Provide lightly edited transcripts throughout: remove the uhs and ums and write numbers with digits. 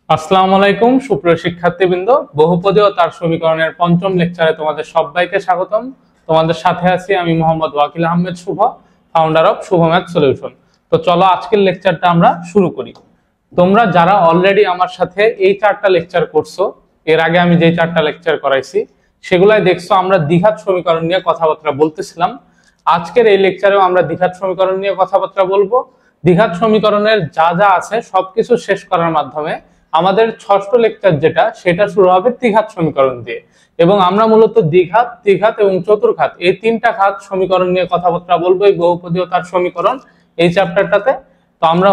আসসালামু আলাইকুম সুপ্রিয় শিক্ষার্থীবৃন্দ, বহুপদী ও তার সমীকরণের পঞ্চম লেকচারে তোমাদের সবাইকে স্বাগতম। তোমাদের সাথে আছি আমি Mohammad Wakil Ahmed Shuvo, founder of Shuvo math solution. তো চলো আজকের লেকচারটা আমরা শুরু করি। তোমরা যারা অলরেডি আমার সাথে এই 4টা লেকচার করছো, এর আগে আমি যে 4টা লেকচার করাইছি সেগুলাই দেখছো আমরা দ্বিঘাত সমীকরণ নিয়ে কথাবার্তা বলতেছিলাম। আজকের এই লেকচারেও আমরা দ্বিঘাত সমীকরণ নিয়ে কথাবার্তা বলবো। দ্বিঘাত সমীকরণের যা যা আছে সবকিছু শেষ করার মাধ্যমে আমাদের ষষ্ঠ লেকচার যেটা সেটা শুরু হবে ত্রিঘাত সমীকরণ দিয়ে, এবং আমরা মূলত দ্বিঘাত, ত্রিঘাত এবং চতুর্ঘাত এই 3টা ঘাত সমীকরণ নিয়ে কথাবার্তা বলবো এই বহুপদী ও তার সমীকরণ এই চ্যাপ্টারটাতে। তো আমরা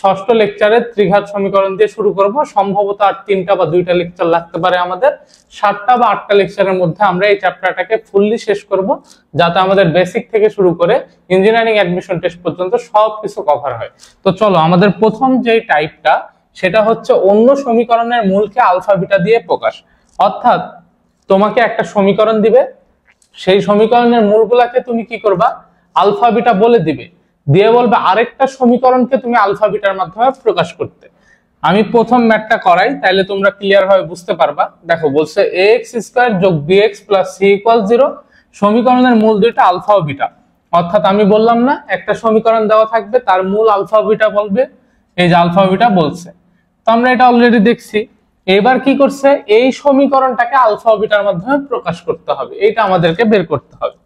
ষষ্ঠ লেকচারে ত্রিঘাত সমীকরণ দিয়ে শুরু করব। সম্ভবত আর 3টা বা 2টা লেকচার লাগতে পারে আমাদের। 7টা বা 8টা লেকচারের মধ্যে আমরা এই চ্যাপ্টারটাকে ফুললি শেষ করব, যাতে আমাদের বেসিক থেকে শুরু করে ইঞ্জিনিয়ারিং অ্যাডমিশন টেস্ট পর্যন্ত সবকিছু কভার হয়। তো চলো, আমাদের প্রথম যে টাইপটা সেটা হচ্ছে অন্য সমীকরণের মূলকে আলফা বিটা দিয়ে প্রকাশ। অর্থাৎ তোমাকে একটা সমীকরণ দিবে, সেই সমীকরণের মূলগুলাকে তুমি কি করবা, আলফা বিটা বলে দিবে, দিয়ে বলবে আরেকটা সমীকরণকে তুমি আলফা বিটার মাধ্যমে প্রকাশ করতে। আমি প্রথম ম্যাথটা করাই, তাইলে তোমরা ক্লিয়ার ভাবে বুঝতে পারবা। দেখো বলছে ax² + bx + c = 0, সমীকরণের মূল দুইটা আলফা ও বিটা। অর্থাৎ আমি বললাম না, একটা সমীকরণ দেওয়া থাকবে, তার মূল আলফা বিটা বলবে, এই যে আলফা বিটা বলছে। তো আমরা এটা অলরেডি দেখছি। এবার কি করছে, এই সমীকরণটাকে আলফা ও বিটার মাধ্যমে প্রকাশ করতে হবে, এটা আমাদেরকে বের করতে হবে।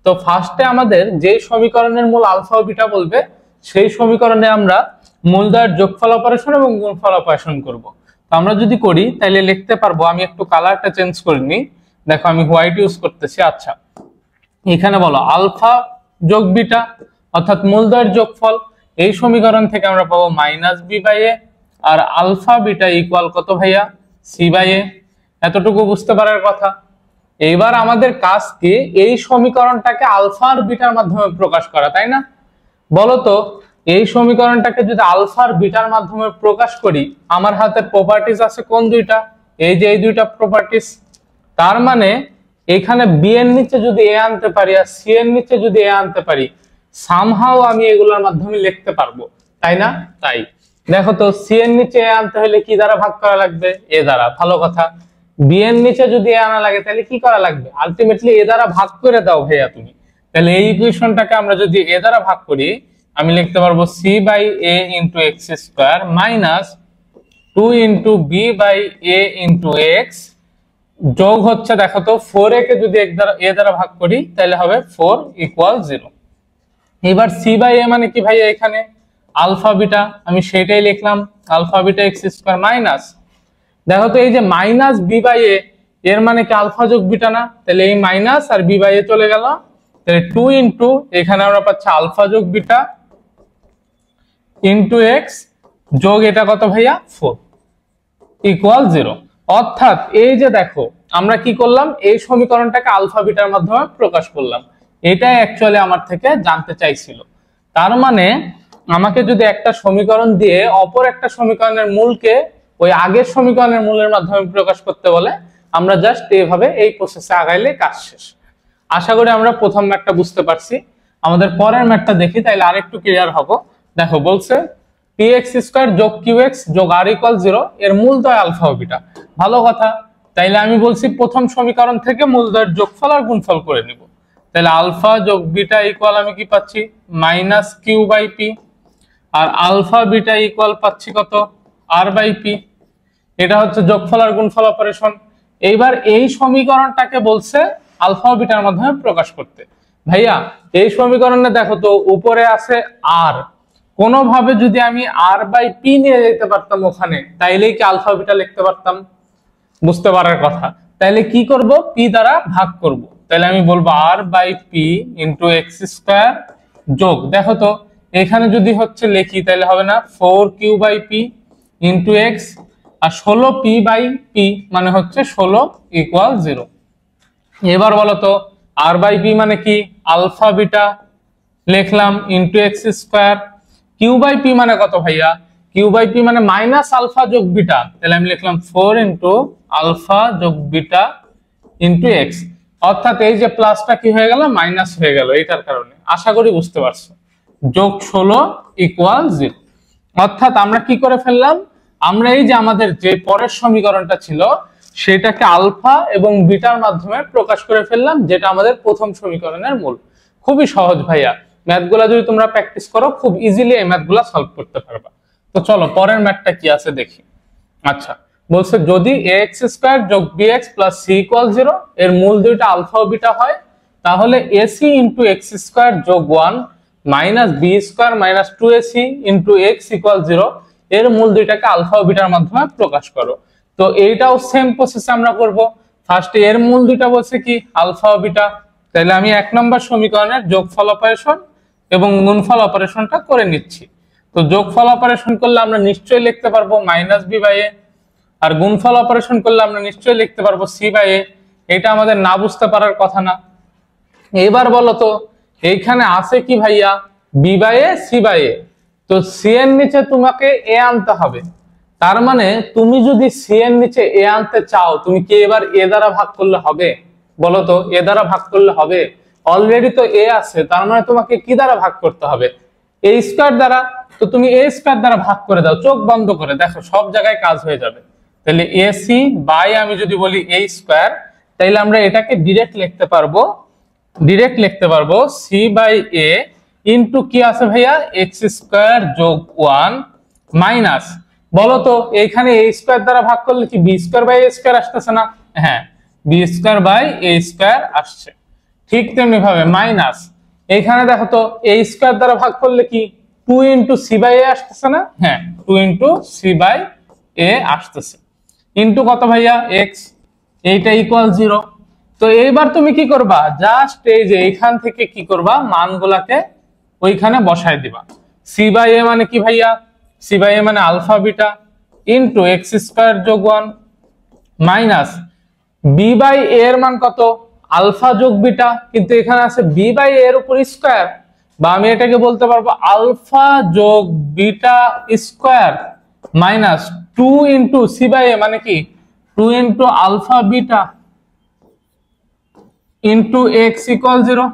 তো ফার্স্টে আমাদের যে সমীকরণের মূল আলফা ও বিটা বলবে সেই সমীকরণে আমরা মূলদ্বয়ের যোগফল অপারেশন এবং গুণফল অপারেশন করব। তো আমরা যদি করি তাহলে লিখতে পারবো, আমি একটু কালারটা চেঞ্জ করে নিই, দেখো আমি হোয়াইট ইউজ করতেছি। আচ্ছা, এখানে বলো আলফা যোগ বিটা অর্থাৎ মূলদ্বয়ের যোগফল, এই সমীকরণ থেকে আমরা পাবো -b/a, আর আলফা বিটা ইকুয়াল কত ভাইয়া, c/a। এতটুকু বুঝতে পারার কথা। এইবার আমাদের কাজ কি, এই সমীকরণটাকে আলফা আর বিটার মাধ্যমে প্রকাশ করা, তাই না? বলতো এই সমীকরণটাকে যদি আলফা আর বিটার মাধ্যমে প্রকাশ করি, আমার হাতে প্রপার্টিজ আছে কোন দুইটা, এই যে এই দুইটা প্রপার্টিজ। তার মানে এখানে বি এর নিচে যদি এ আনতে পারি আর সি এর নিচে যদি এ আনতে পারি, সামহাও আমি এগুলোর মাধ্যমে লিখতে পারবো, তাই না? তাই দেখো তো, সি এর নিচে এ আনতে হলে কি দ্বারা ভাগ করা লাগবে, এ দ্বারা। ভালো কথা। বি এর নিচে যদি এ আনা লাগে তাহলে কি করা লাগবে, আলটিমেটলি এ দ্বারা ভাগ করে দাও ভাইয়া তুমি। তাহলে এই ইকুয়েশনটাকে আমরা যদি এ দ্বারা ভাগ করি, আমি লিখতে পারবো c/a × x² - 2 × b/a × x যোগ হচ্ছে, দেখো তো 4a কে যদি এ দ্বারা ভাগ করি তাহলে হবে 4 = 0। এবার c/a মানে কি ভাইয়া, এখানে আলফা বিটা, আমি সেটাই লিখলাম, আলফা বিটা x² মাইনাস, দেখো তো এই যে -b/a এর মানে কি আলফা যোগ বিটা না? তাহলে এই মাইনাস আর b/a চলে গেল, তাহলে 2 × এখানে আমরা পাচ্ছি আলফা যোগ বিটা × x যোগ এটা কত ভাইয়া, 4 = 0। অর্থাৎ এই যে দেখো আমরা কি করলাম, এই সমীকরণটাকে আলফা বিটার মাধ্যমে প্রকাশ করলাম। এটাই অ্যাকচুয়ালি আমার থেকে জানতে চাইছিল। তার মানে আমাকে যদি একটা সমীকরণ দিয়ে অপর একটা সমীকরণের মূলকে ওই আগের সমীকরণের মূলের মাধ্যমে প্রকাশ করতে বলে, আমরা জাস্ট এইভাবে এই প্রসেসে আগাইলে কাজ শেষ। আশা করি আমরা প্রথম ম্যাথটা বুঝতে পারছি। আমাদের পরের ম্যাথটা দেখি, তাইলে আরেকটু ক্লিয়ার হবো। দেখো বলছে px² যোগ qx যোগ r = 0 এর মূলদ্বয় আলফা ও বিটা। ভালো কথা। তাইলে আমি বলছি প্রথম সমীকরণ থেকে মূলদ্বয়ের যোগফল আর গুণফল করে নিব। তাহলে আলফা যোগ বিটা ইকুয়াল আমি কি পাচ্ছি, -q/p, আর আলফা বিটা ইকুয়াল পাচ্ছি কত, r/p। এটা হচ্ছে যোগফল আর গুণফল অপারেশন। এইবার এই সমীকরণটাকে বলছে আলফা ও বিটার মাধ্যমে প্রকাশ করতে। ভাইয়া এই সমীকরণে দেখো তো উপরে আছে r, কোনোভাবে যদি আমি r/p নিয়ে যেতে পারতাম ওখানে, তাইলেই কি আলফা বিটা লিখতে পারতাম, বুঝতে পারার কথা। তাইলে কি করব, p দ্বারা ভাগ করব। তাহলে আমি বলবো r/p × x² যোগ, দেখো তো এখানে যদি লিখি তাহলে হবে না 4q/p × x, আর 16p/p মানে হচ্ছে 16 = 0। এবার বলো তো r/p মানে কি, আলফা বিটা লিখলাম × x², q/p মানে কত ভাইয়া, q/p মানে মাইনাস আলফা যোগ বিটা, তাহলে আমি লিখলাম 4 × আলফা যোগ বিটা × x। অর্থাৎ এই যে প্লাসটা কি হয়ে গেল, মাইনাস হয়ে গেল, এটার কারণে। আশা করি বুঝতে পারছো। যোগ 16 = 0। অর্থাৎ আমরা কি করে ফেললাম, আমরা এই যে আমাদের যে পরের সমীকরণটা ছিল সেটাকে আলফা এবং বিটার মাধ্যমে প্রকাশ করে ফেললাম, যেটা আমাদের প্রথম সমীকরণের মূল। খুবই সহজ ভাইয়া, ম্যাথগুলা যদি তোমরা প্র্যাকটিস করো খুব ইজিলি এই ম্যাথগুলা সলভ করতে পারবা। তো চলো পরের ম্যাথটা কি আছে দেখি। আচ্ছা, বলছে যদি ax স্কয়ার যোগ bx প্লাস c ইকুয়াল 0 এর মূল দুইটা আলফা ও বিটা হয়, তাহলে ac ইন্টু এক্স স্কয়ার যোগ 1 minus b square minus 2ac into x equal 0 এর মূল দুইটাকে আলফা ও বিটার মাধ্যমে প্রকাশ করো। তো এইটাও সেম প্রসেসে আমরা করব। ফার্স্টে এর মূল দুইটা বলছে কি আলফা ও বিটা, তাহলে আমি 1 নম্বর সমীকরণের যোগফল অপারেশন এবং গুণফল অপারেশনটা করে নিচ্ছি। তো যোগফল অপারেশন করলে আমরা নিশ্চয়ই লিখতে পারবো মাইনাস বি বাই এ, আর গুণফল অপারেশন করলে আমরা নিশ্চয়ই লিখতে পারবো সি বাই এ। এটা আমাদের না বুঝতে পারার কথা না। এবার বলো তো এইখানে আছে কি ভাইয়া B by A C by A, তো সি এর নিচে তোমাকে এ আনতে হবে। তার মানে তুমি যদি সি এর নিচে এ আনতে চাও, তুমি কি এবার এ দ্বারা ভাগ করলে হবে? বলো তো এ দ্বারা ভাগ করলে হবে? অলরেডি তো এ আছে, তার মানে তোমাকে কি দ্বারা ভাগ করতে হবে? এ স্কয়ার দ্বারা। তো তুমি এ স্কয়ার দ্বারা ভাগ করে দাও, চোখ বন্ধ করে দেখো সব জায়গায় কাজ হয়ে যাবে। তাহলে এ সি বাই আমি যদি বলি এ স্কয়ার, তাইলে আমরা এটাকে ডিরেক্ট লিখতে পারবো সি বাই এ ইন্টু কি আছে ভাইয়া এক্স স্কয়ার যোগ 1 মাইনাস, বলো তো এইখানে এ স্কয়ার দ্বারা ভাগ করলে কি b square by a square আসতেছে না? হ্যাঁ, b square by a square আসছে। ঠিক তেমনি ভাবে মাইনাস এইখানে দেখো তো এ স্কয়ার দ্বারা ভাগ করলে কি 2 ইন্টু সি বাই এ আসতেছে না? হ্যাঁ, 2 ইন্টু সি বাই এ আসতেছে। ইন্টু কত ভাইয়া এক্স, এইটা ইকুয়াল 0। তো এইবার তুমি কি করবা, জাস্ট এই যে এখান থেকে কি করবা মানগুলাকে ওইখানে বসায় দিবা। সি বাই এ মানে কি ভাইয়া, সি বাই এ মানে alpha beta into x square যোগ 1 মাইনাস বি বাই এ এর মান কত আলফা যোগ বিটা, কিন্তু এখানে আছে বি বাই এ এর উপর স্কয়ার, বা আমি এটাকে বলতে পারবো আলফা যোগ beta square minus 2 into C by এ মানে কি 2 into alpha beta into x equal 0।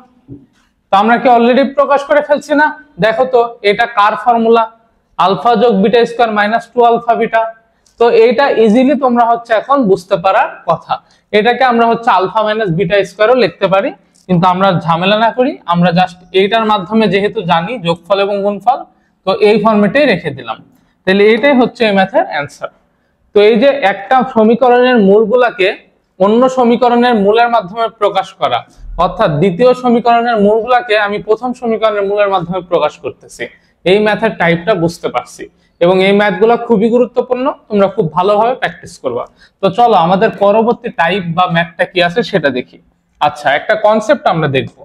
তো আমরা কি অলরেডি প্রকাশ করে ফেলছি না? দেখো তো এটা কার ফর্মুলা, আলফা যোগ beta square minus 2 alpha beta. তো এইটা ইজিলি তোমরা হচ্ছে এখন বুঝতে পারার কথা। এটাকে আমরা হচ্ছে আলফা মাইনাস বিটা স্কয়ারও লিখতে পারি, কিন্তু আমরা ঝামেলা না করি, আমরা জাস্ট এইটার মাধ্যমে যেহেতু জানি যোগফল এবং গুণফল, তো এই ফরম্যাটেই রেখে দিলাম। তাহলে এটাই হচ্ছে এই ম্যাথের অ্যান্সার। তো এই যে একটা সমীকরণের মূলগুলাকে অন্য সমীকরণের মূলের মাধ্যমে প্রকাশ করা, অর্থাৎ দ্বিতীয় সমীকরণের মূলগুলাকে আমি প্রথম সমীকরণের মূলের মাধ্যমে প্রকাশ করতেছি, এই ম্যাথের টাইপটা বুঝতে পারছি। এবং এই ম্যাথগুলো খুবই গুরুত্বপূর্ণ, তোমরা খুব ভালোভাবে প্র্যাকটিস করবা। তো চলো আমাদের পরবর্তী টাইপ বা ম্যাথটা কি আছে সেটা দেখি। আচ্ছা, একটা কনসেপ্ট আমরা দেখব।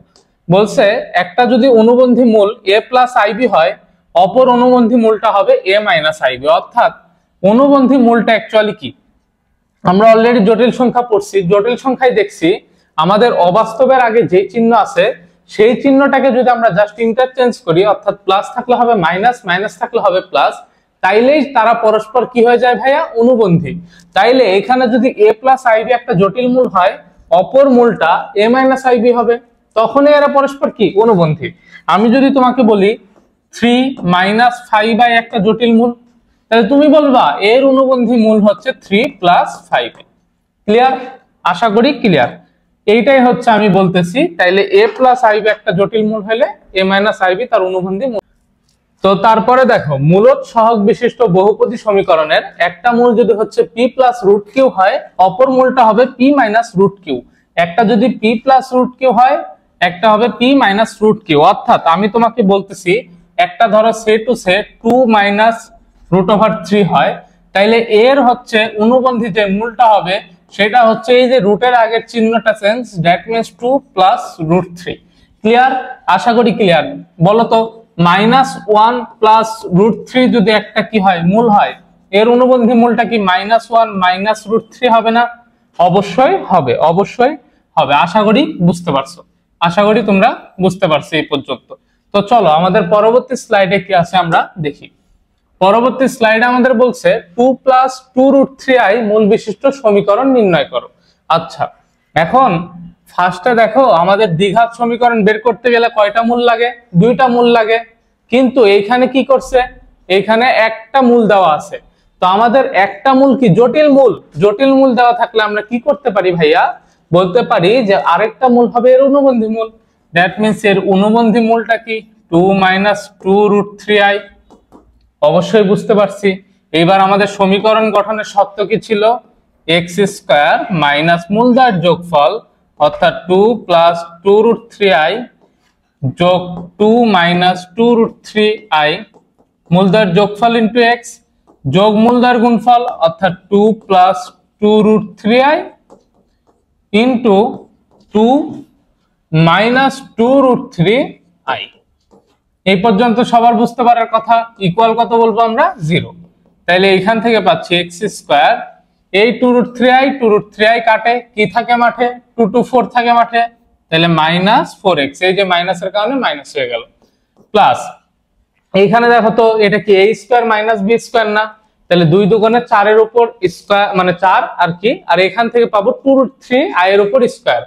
বলছে একটা যদি অনুবন্ধী মূল a প্লাস আইবি হয়, অপর অনুবন্ধী মূলটা হবে a মাইনাস আইবি। অর্থাৎ অনুবন্ধী মূলটা অ্যাকচুয়ালি কি, আমরা অলরেডি জটিল সংখ্যা পড়ছি, জটিল সংখ্যায় দেখছি আমাদের অবাস্তবের আগে যে চিহ্ন আছে সেই চিহ্নটাকে যদি আমরা জাস্ট ইন্টারচেঞ্জ করি, অর্থাৎ প্লাস থাকলে হবে মাইনাস, মাইনাস থাকলে হবে প্লাস, তাইলেই তারা পরস্পর কি হয়ে যায় ভাইয়া অনুবন্ধী। তাইলে এখানে যদি a প্লাস আইবি একটা জটিল মূল হয়, অপর মূলটা a মাইনাস আইবি হবে, তখনই এরা পরস্পর কি অনুবন্ধী। আমি যদি তোমাকে বলি 3 মাইনাস 5i একটা জটিল মূল, তাহলে তুমি বলবা এর অনুবন্ধী মূল হচ্ছে 3 প্লাস 5। ক্লিয়ার? আশা করি ক্লিয়ার। এইটাই হচ্ছে আমি বলতেছি। তাইলে a প্লাস আইবি একটা জটিল মূল হলে a মাইনাস আইবি তার অনুবন্ধী মূল। তো তারপরে দেখো মূলত সহগ বিশিষ্ট বহুপদী সমীকরণের একটা মূল যদি হচ্ছে p প্লাস রুট কিউ হয়, অপর মূলটা হবে p মাইনাস রুট কিউ। একটা যদি p প্লাস রুট কিউ হয়, একটা হবে p মাইনাস রুট কিউ। অর্থাৎ আমি তোমাকে বলতেছি একটা ধরো সে টু সে 2 মাইনাস রুট ওভার 3 হয়, তাইলে এর হচ্ছে অনুবন্ধী যে মূলটা হবে সেটা হচ্ছে এই যে রুটের আগের চিহ্নটা change, that means 2 plus root 3। Clear? আশা করি ক্লিয়ার। বলো তো মাইনাস 1 প্লাস রুট 3 যদি একটা কি হয় মূল হয়, এর অনুবন্ধী মূলটা কি মাইনাস 1 মাইনাস রুট 3 হবে না? অবশ্যই হবে, অবশ্যই হবে। আশা করি বুঝতে পারছো, আশা করি তোমরা বুঝতে পারছো এই পর্যন্ত। তো চলো আমাদের পরবর্তী স্লাইডে কি আছে আমরা দেখি। পরবর্তী স্লাইডে আমাদের বলছে 2 প্লাস 2 রুট 3i মূল বিশিষ্ট সমীকরণ নির্ণয় করো। আচ্ছা, এখন ফার্স্টে দেখো আমাদের দ্বিঘাত সমীকরণ বের করতে গেলে কয়টা মূল লাগে? 2টা মূল লাগে। কিন্তু এইখানে কি করছে, এইখানে একটা মূল দেওয়া আছে, তো আমাদের একটা মূল কি জটিল মূল, জটিল মূল দেওয়া থাকলে আমরা কি করতে পারি ভাইয়া, বলতে পারি যে আরেকটা মূল হবে এর অনুবন্ধী মূল। দ্যাট মিন্স এর অনুবন্ধী মূলটা কি 2 - 2√3i। অবশ্যই বুঝতে পারছি। এইবার আমাদের সমীকরণ গঠনের শর্ত কি ছিল, x² মাইনাস মূলদার যোগফল অর্থাৎ 2 + 2√3i যোগ 2 - 2√3i মূলদার যোগফল ইনটু x যোগ মূলদার গুণফল অর্থাৎ 2 + 2√3i ইনটু 2 - 2√3i। এই পর্যন্ত সবার বুঝতে পারার কথা। ইকুয়াল কত বলবো আমরা, 0। তাহলে এইখান থেকে পাচ্ছি x², এই 2√3i কাটে, কি থাকে মাঠে, 2 to 4 থাকে মাঠে, তাহলে -4x, এই যে মাইনাসের কারণে মাইনাস হয়ে গেল, প্লাস এইখানে দেখো তো এটা কি a² - b² না, তাহলে 2 দুগুণে 4 এর উপর স্কয়ার মানে 4 আর কি, আর এখান থেকে পাবো 2√3i এর উপর স্কয়ার,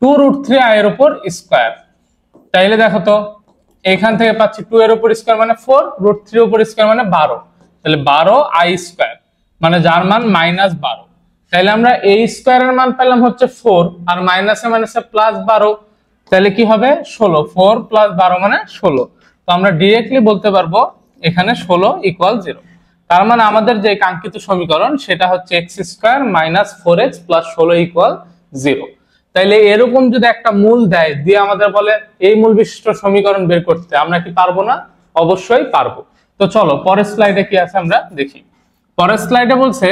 2√3i এর উপর স্কয়ার। তাইলে দেখো তো এখান থেকে পাচ্ছি 2 এর উপর স্কয়ার মানে 4, √3 এর উপর স্কয়ার মানে 12, তাহলে 12i² মানে যার মান -12। তাহলে আমরা a² এর মান পেলাম হচ্ছে 4, আর মাইনাসে মাইনাসে +12, তাহলে কি হবে 16, 4 + 12 মানে 16। তো আমরা ডিরেক্টলি বলতে পারবো এখানে 16 = 0। তার মানে আমাদের যে কাঙ্ক্ষিত সমীকরণ সেটা হচ্ছে x² - 4x + 16 = 0। তাইলে এরকম যদি একটা মূল দেয় দিয়ে আমাদের বলে এই মূল বিশিষ্ট সমীকরণ বের করতে, আমরা কি পারবো না? অবশ্যই পারবো। তো চলো পরের স্লাইডে কি আছে আমরা দেখি। পরের স্লাইডে বলছে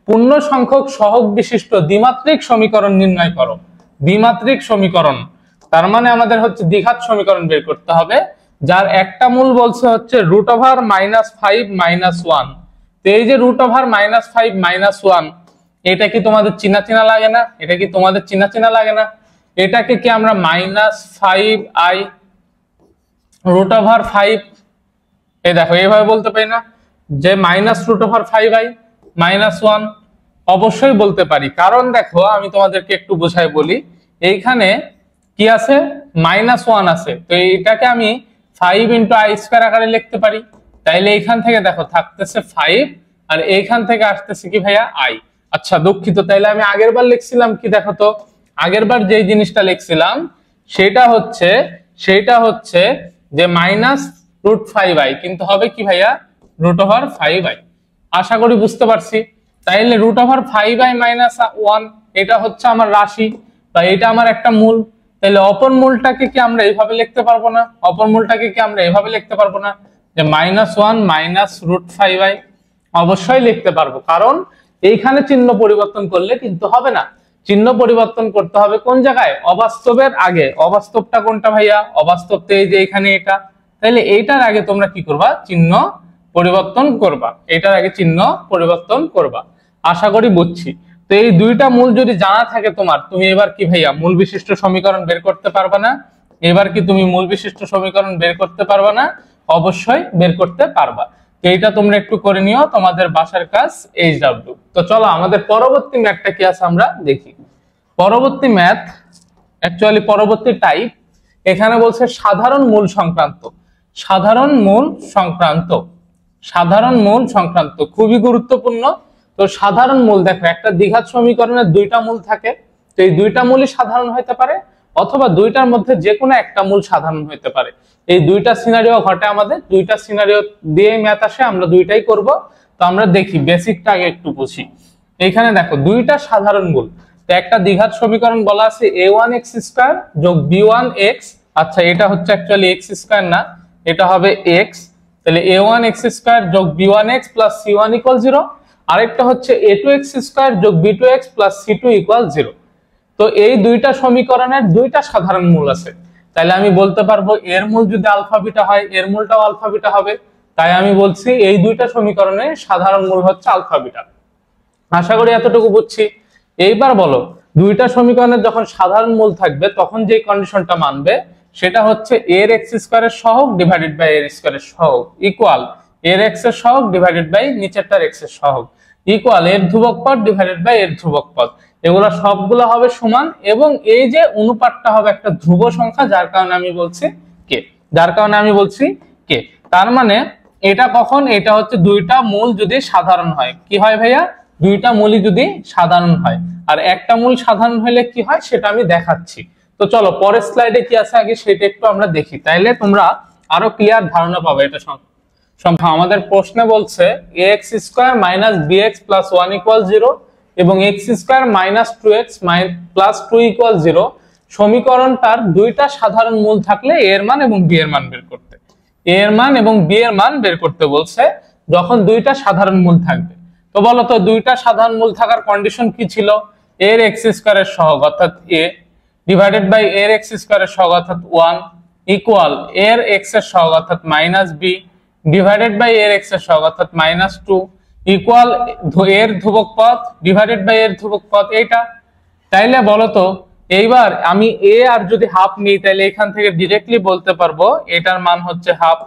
পূর্ণ সংখ্যক সহগ বিশিষ্ট দ্বিমাত্রিক সমীকরণ নির্ণয় করো। দ্বিমাত্রিক সমীকরণ তার মানে আমাদের হচ্ছে দ্বিঘাত সমীকরণ বের করতে হবে, যার একটা মূল বলছে হচ্ছে √5 - 1। তো এই যে √5 - 1, এটা কি তোমাদের চিনা চিনা লাগে না? এটা কি তোমাদের চিনা চিনা লাগে না? এটাকে কি আমরা -5i √5, এই দেখো এইভাবে বলতে পারি না যে -√5i -1? অবশ্যই বলতে পারি, কারণ দেখো আমি তোমাদেরকে একটু বোঝাই বলি। এইখানে কি আছে, -1 আছে, তো এটাকে আমি 5 × i² আকারে লিখতে পারি। তাইলে এইখান থেকে দেখো থাকতেছে 5, আর এইখান থেকে আসতেছে কি ভাইয়া i। আচ্ছা দুঃখিত, তাইলে আমি আগের বার লিখছিলাম কি, দেখো তো আগের বার যেই জিনিসটা লিখছিলাম সেটা হচ্ছে যে -√5i, কিন্তু হবে কি ভাইয়া √5i। আশা করি বুঝতে পারছি। তাইলে √5i - 1 এটা হচ্ছে আমার রাশি বা এটা আমার একটা মূল। তাহলে অপর মূলটাকে কি আমরা এইভাবে লিখতে পারবো না? অপর মূলটাকে কি আমরা এইভাবে লিখতে পারবো না যে -1 - √5i? অবশ্যই লিখতে পারবো, কারণ এইখানে চিহ্ন পরিবর্তন করলে কিন্তু হবে না। চিহ্ন পরিবর্তন করতে হবে কোন জায়গায়, অবাস্তবের আগে। অবাস্তবটা কোনটা ভাইয়া? অবাস্তবটা এই যে এখানে এটা। তাহলে এইটার আগে তোমরা কি করবা, চিহ্ন পরিবর্তন করবা, এটার আগে চিহ্ন পরিবর্তন করবা। আশা করি বুঝছি। তো এই দুইটা মূল যদি জানা থাকে তোমার, তুমি এবার কি ভাইয়া মূল বিশিষ্ট সমীকরণ বের করতে পারবা না? এবার কি তুমি মূল বিশিষ্ট সমীকরণ বের করতে পারবা না? অবশ্যই বের করতে পারবা। এইটা তোমরা একটু করে নিও, তোমাদের বাসার কাজ HW। তো চলো আমাদের পরবর্তী ম্যাথটা কি আছে আমরা দেখি। পরবর্তী ম্যাথ অ্যাকচুয়ালি পরবর্তী টাইপ, এখানে বলছে সাধারণ মূল সংক্রান্ত। সাধারণ মূল সংক্রান্ত, সাধারণ মূল সংক্রান্ত খুবই গুরুত্বপূর্ণ। তো সাধারণ মূল দেখো, একটা দ্বিঘাত সমীকরণের দুইটা মূল থাকে, তো এই দুইটা মূলই সাধারণ হতে পারে, অথবা দুইটার মধ্যে যে কোনো একটা মূল সাধারণ হতে পারে। এই দুইটা সিনারিও ঘটে আমাদের, দুইটা সিনারিও দিয়ে ম্যাথ আসে, আমরা দুইটাই করব। তো আমরা দেখি বেসিকটা আগে একটু বুঝি। এইখানে দেখো দুইটা সাধারণ মূল, তো একটা দ্বিঘাত সমীকরণ বলা আছে a1x² যোগ b1x। আচ্ছা এটা হচ্ছে অ্যাকচুয়ালি x² না, এটা হবে x। তাহলে a1x² যোগ b1x প্লাস c1 = 0। আরেকটা হচ্ছে a2x² যোগ b2x প্লাস c2 = 0। তো এই দুইটা সমীকরণের দুইটা সাধারণ মূল আছে, তাহলে আমি বলতে পারবো এর মূল যদি আলফা বিটা হয় এর মূলটাও আলফা বিটা হবে। তাই আমি বলছি এই দুইটা সমীকরণের সাধারণ মূল হচ্ছে আলফা বিটা। আশা করি এতটুকু বুঝছি। এইবার বলো, দুইটা সমীকরণের যখন সাধারণ মূল থাকবে তখন যে কন্ডিশনটা মানবে সেটা হচ্ছে এর x² এর সহগ ডিভাইডেড বাই এর স্কয়ার এর সহগ ইকুয়াল এর x এর সহগ ডিভাইডেড বাই নিচেরটার x এর সহগ ইকুয়াল এর ধ্রুবক পদ ডিভাইডেড বাই এর ধ্রুবক পদ। এগুলো সবগুলো হবে সমান, এবং এই যে অনুপাতটা হবে একটা ধ্রুব সংখ্যা, যার কারণে আমি বলছি কে, যার কারণে আমি বলছি কে। তার মানে এটা কখন? এটা হচ্ছে দুইটা মূল যদি সাধারণ হয়। কি হয় ভাইয়া? দুইটা মূলই যদি সাধারণ হয়। আর একটা মূল সাধারণ হলে কি হয় সেটা আমি দেখাচ্ছি। তো চলো পরের স্লাইডে কি আছে আগে সেটা একটু আমরা দেখি, তাইলে তোমরা আরো ক্লিয়ার ধারণা পাবে এটা সম্ভব। আমাদের প্রশ্নে বলছে ax square minus bx plus 1 equal 0 এবং x square minus 2x plus 2 equal 0 সমীকরণটার দুইটা সাধারণ মূল থাকলে a এর মান এবং b এর মান বের করতে। a এর মান এবং b এর মান বের করতে বলছে যখন দুইটা সাধারণ মূল থাকবে। তো বলো তো দুইটা সাধারণ মূল থাকার কন্ডিশন কি ছিল? a এর x স্কয়ারের সহগ অর্থাৎ a ডিভাইডেড বাই a এর x স্কয়ারের সহগ অর্থাৎ 1 ইকুয়াল a এর x এর সহগ অর্থাৎ মাইনাস b ডিভাইডেড বাই এর x এর সহগ অর্থাৎ -2 ইকুয়াল এর ধ্রুবক পদ ডিভাইডেড বাই এর ধ্রুবক পদ এইটা। তাইলে বলো তো এইবার আমি a আর যদি হাফ নিই তাহলে এখান থেকে डायरेक्टली বলতে পারবো এটার মান হচ্ছে হাফ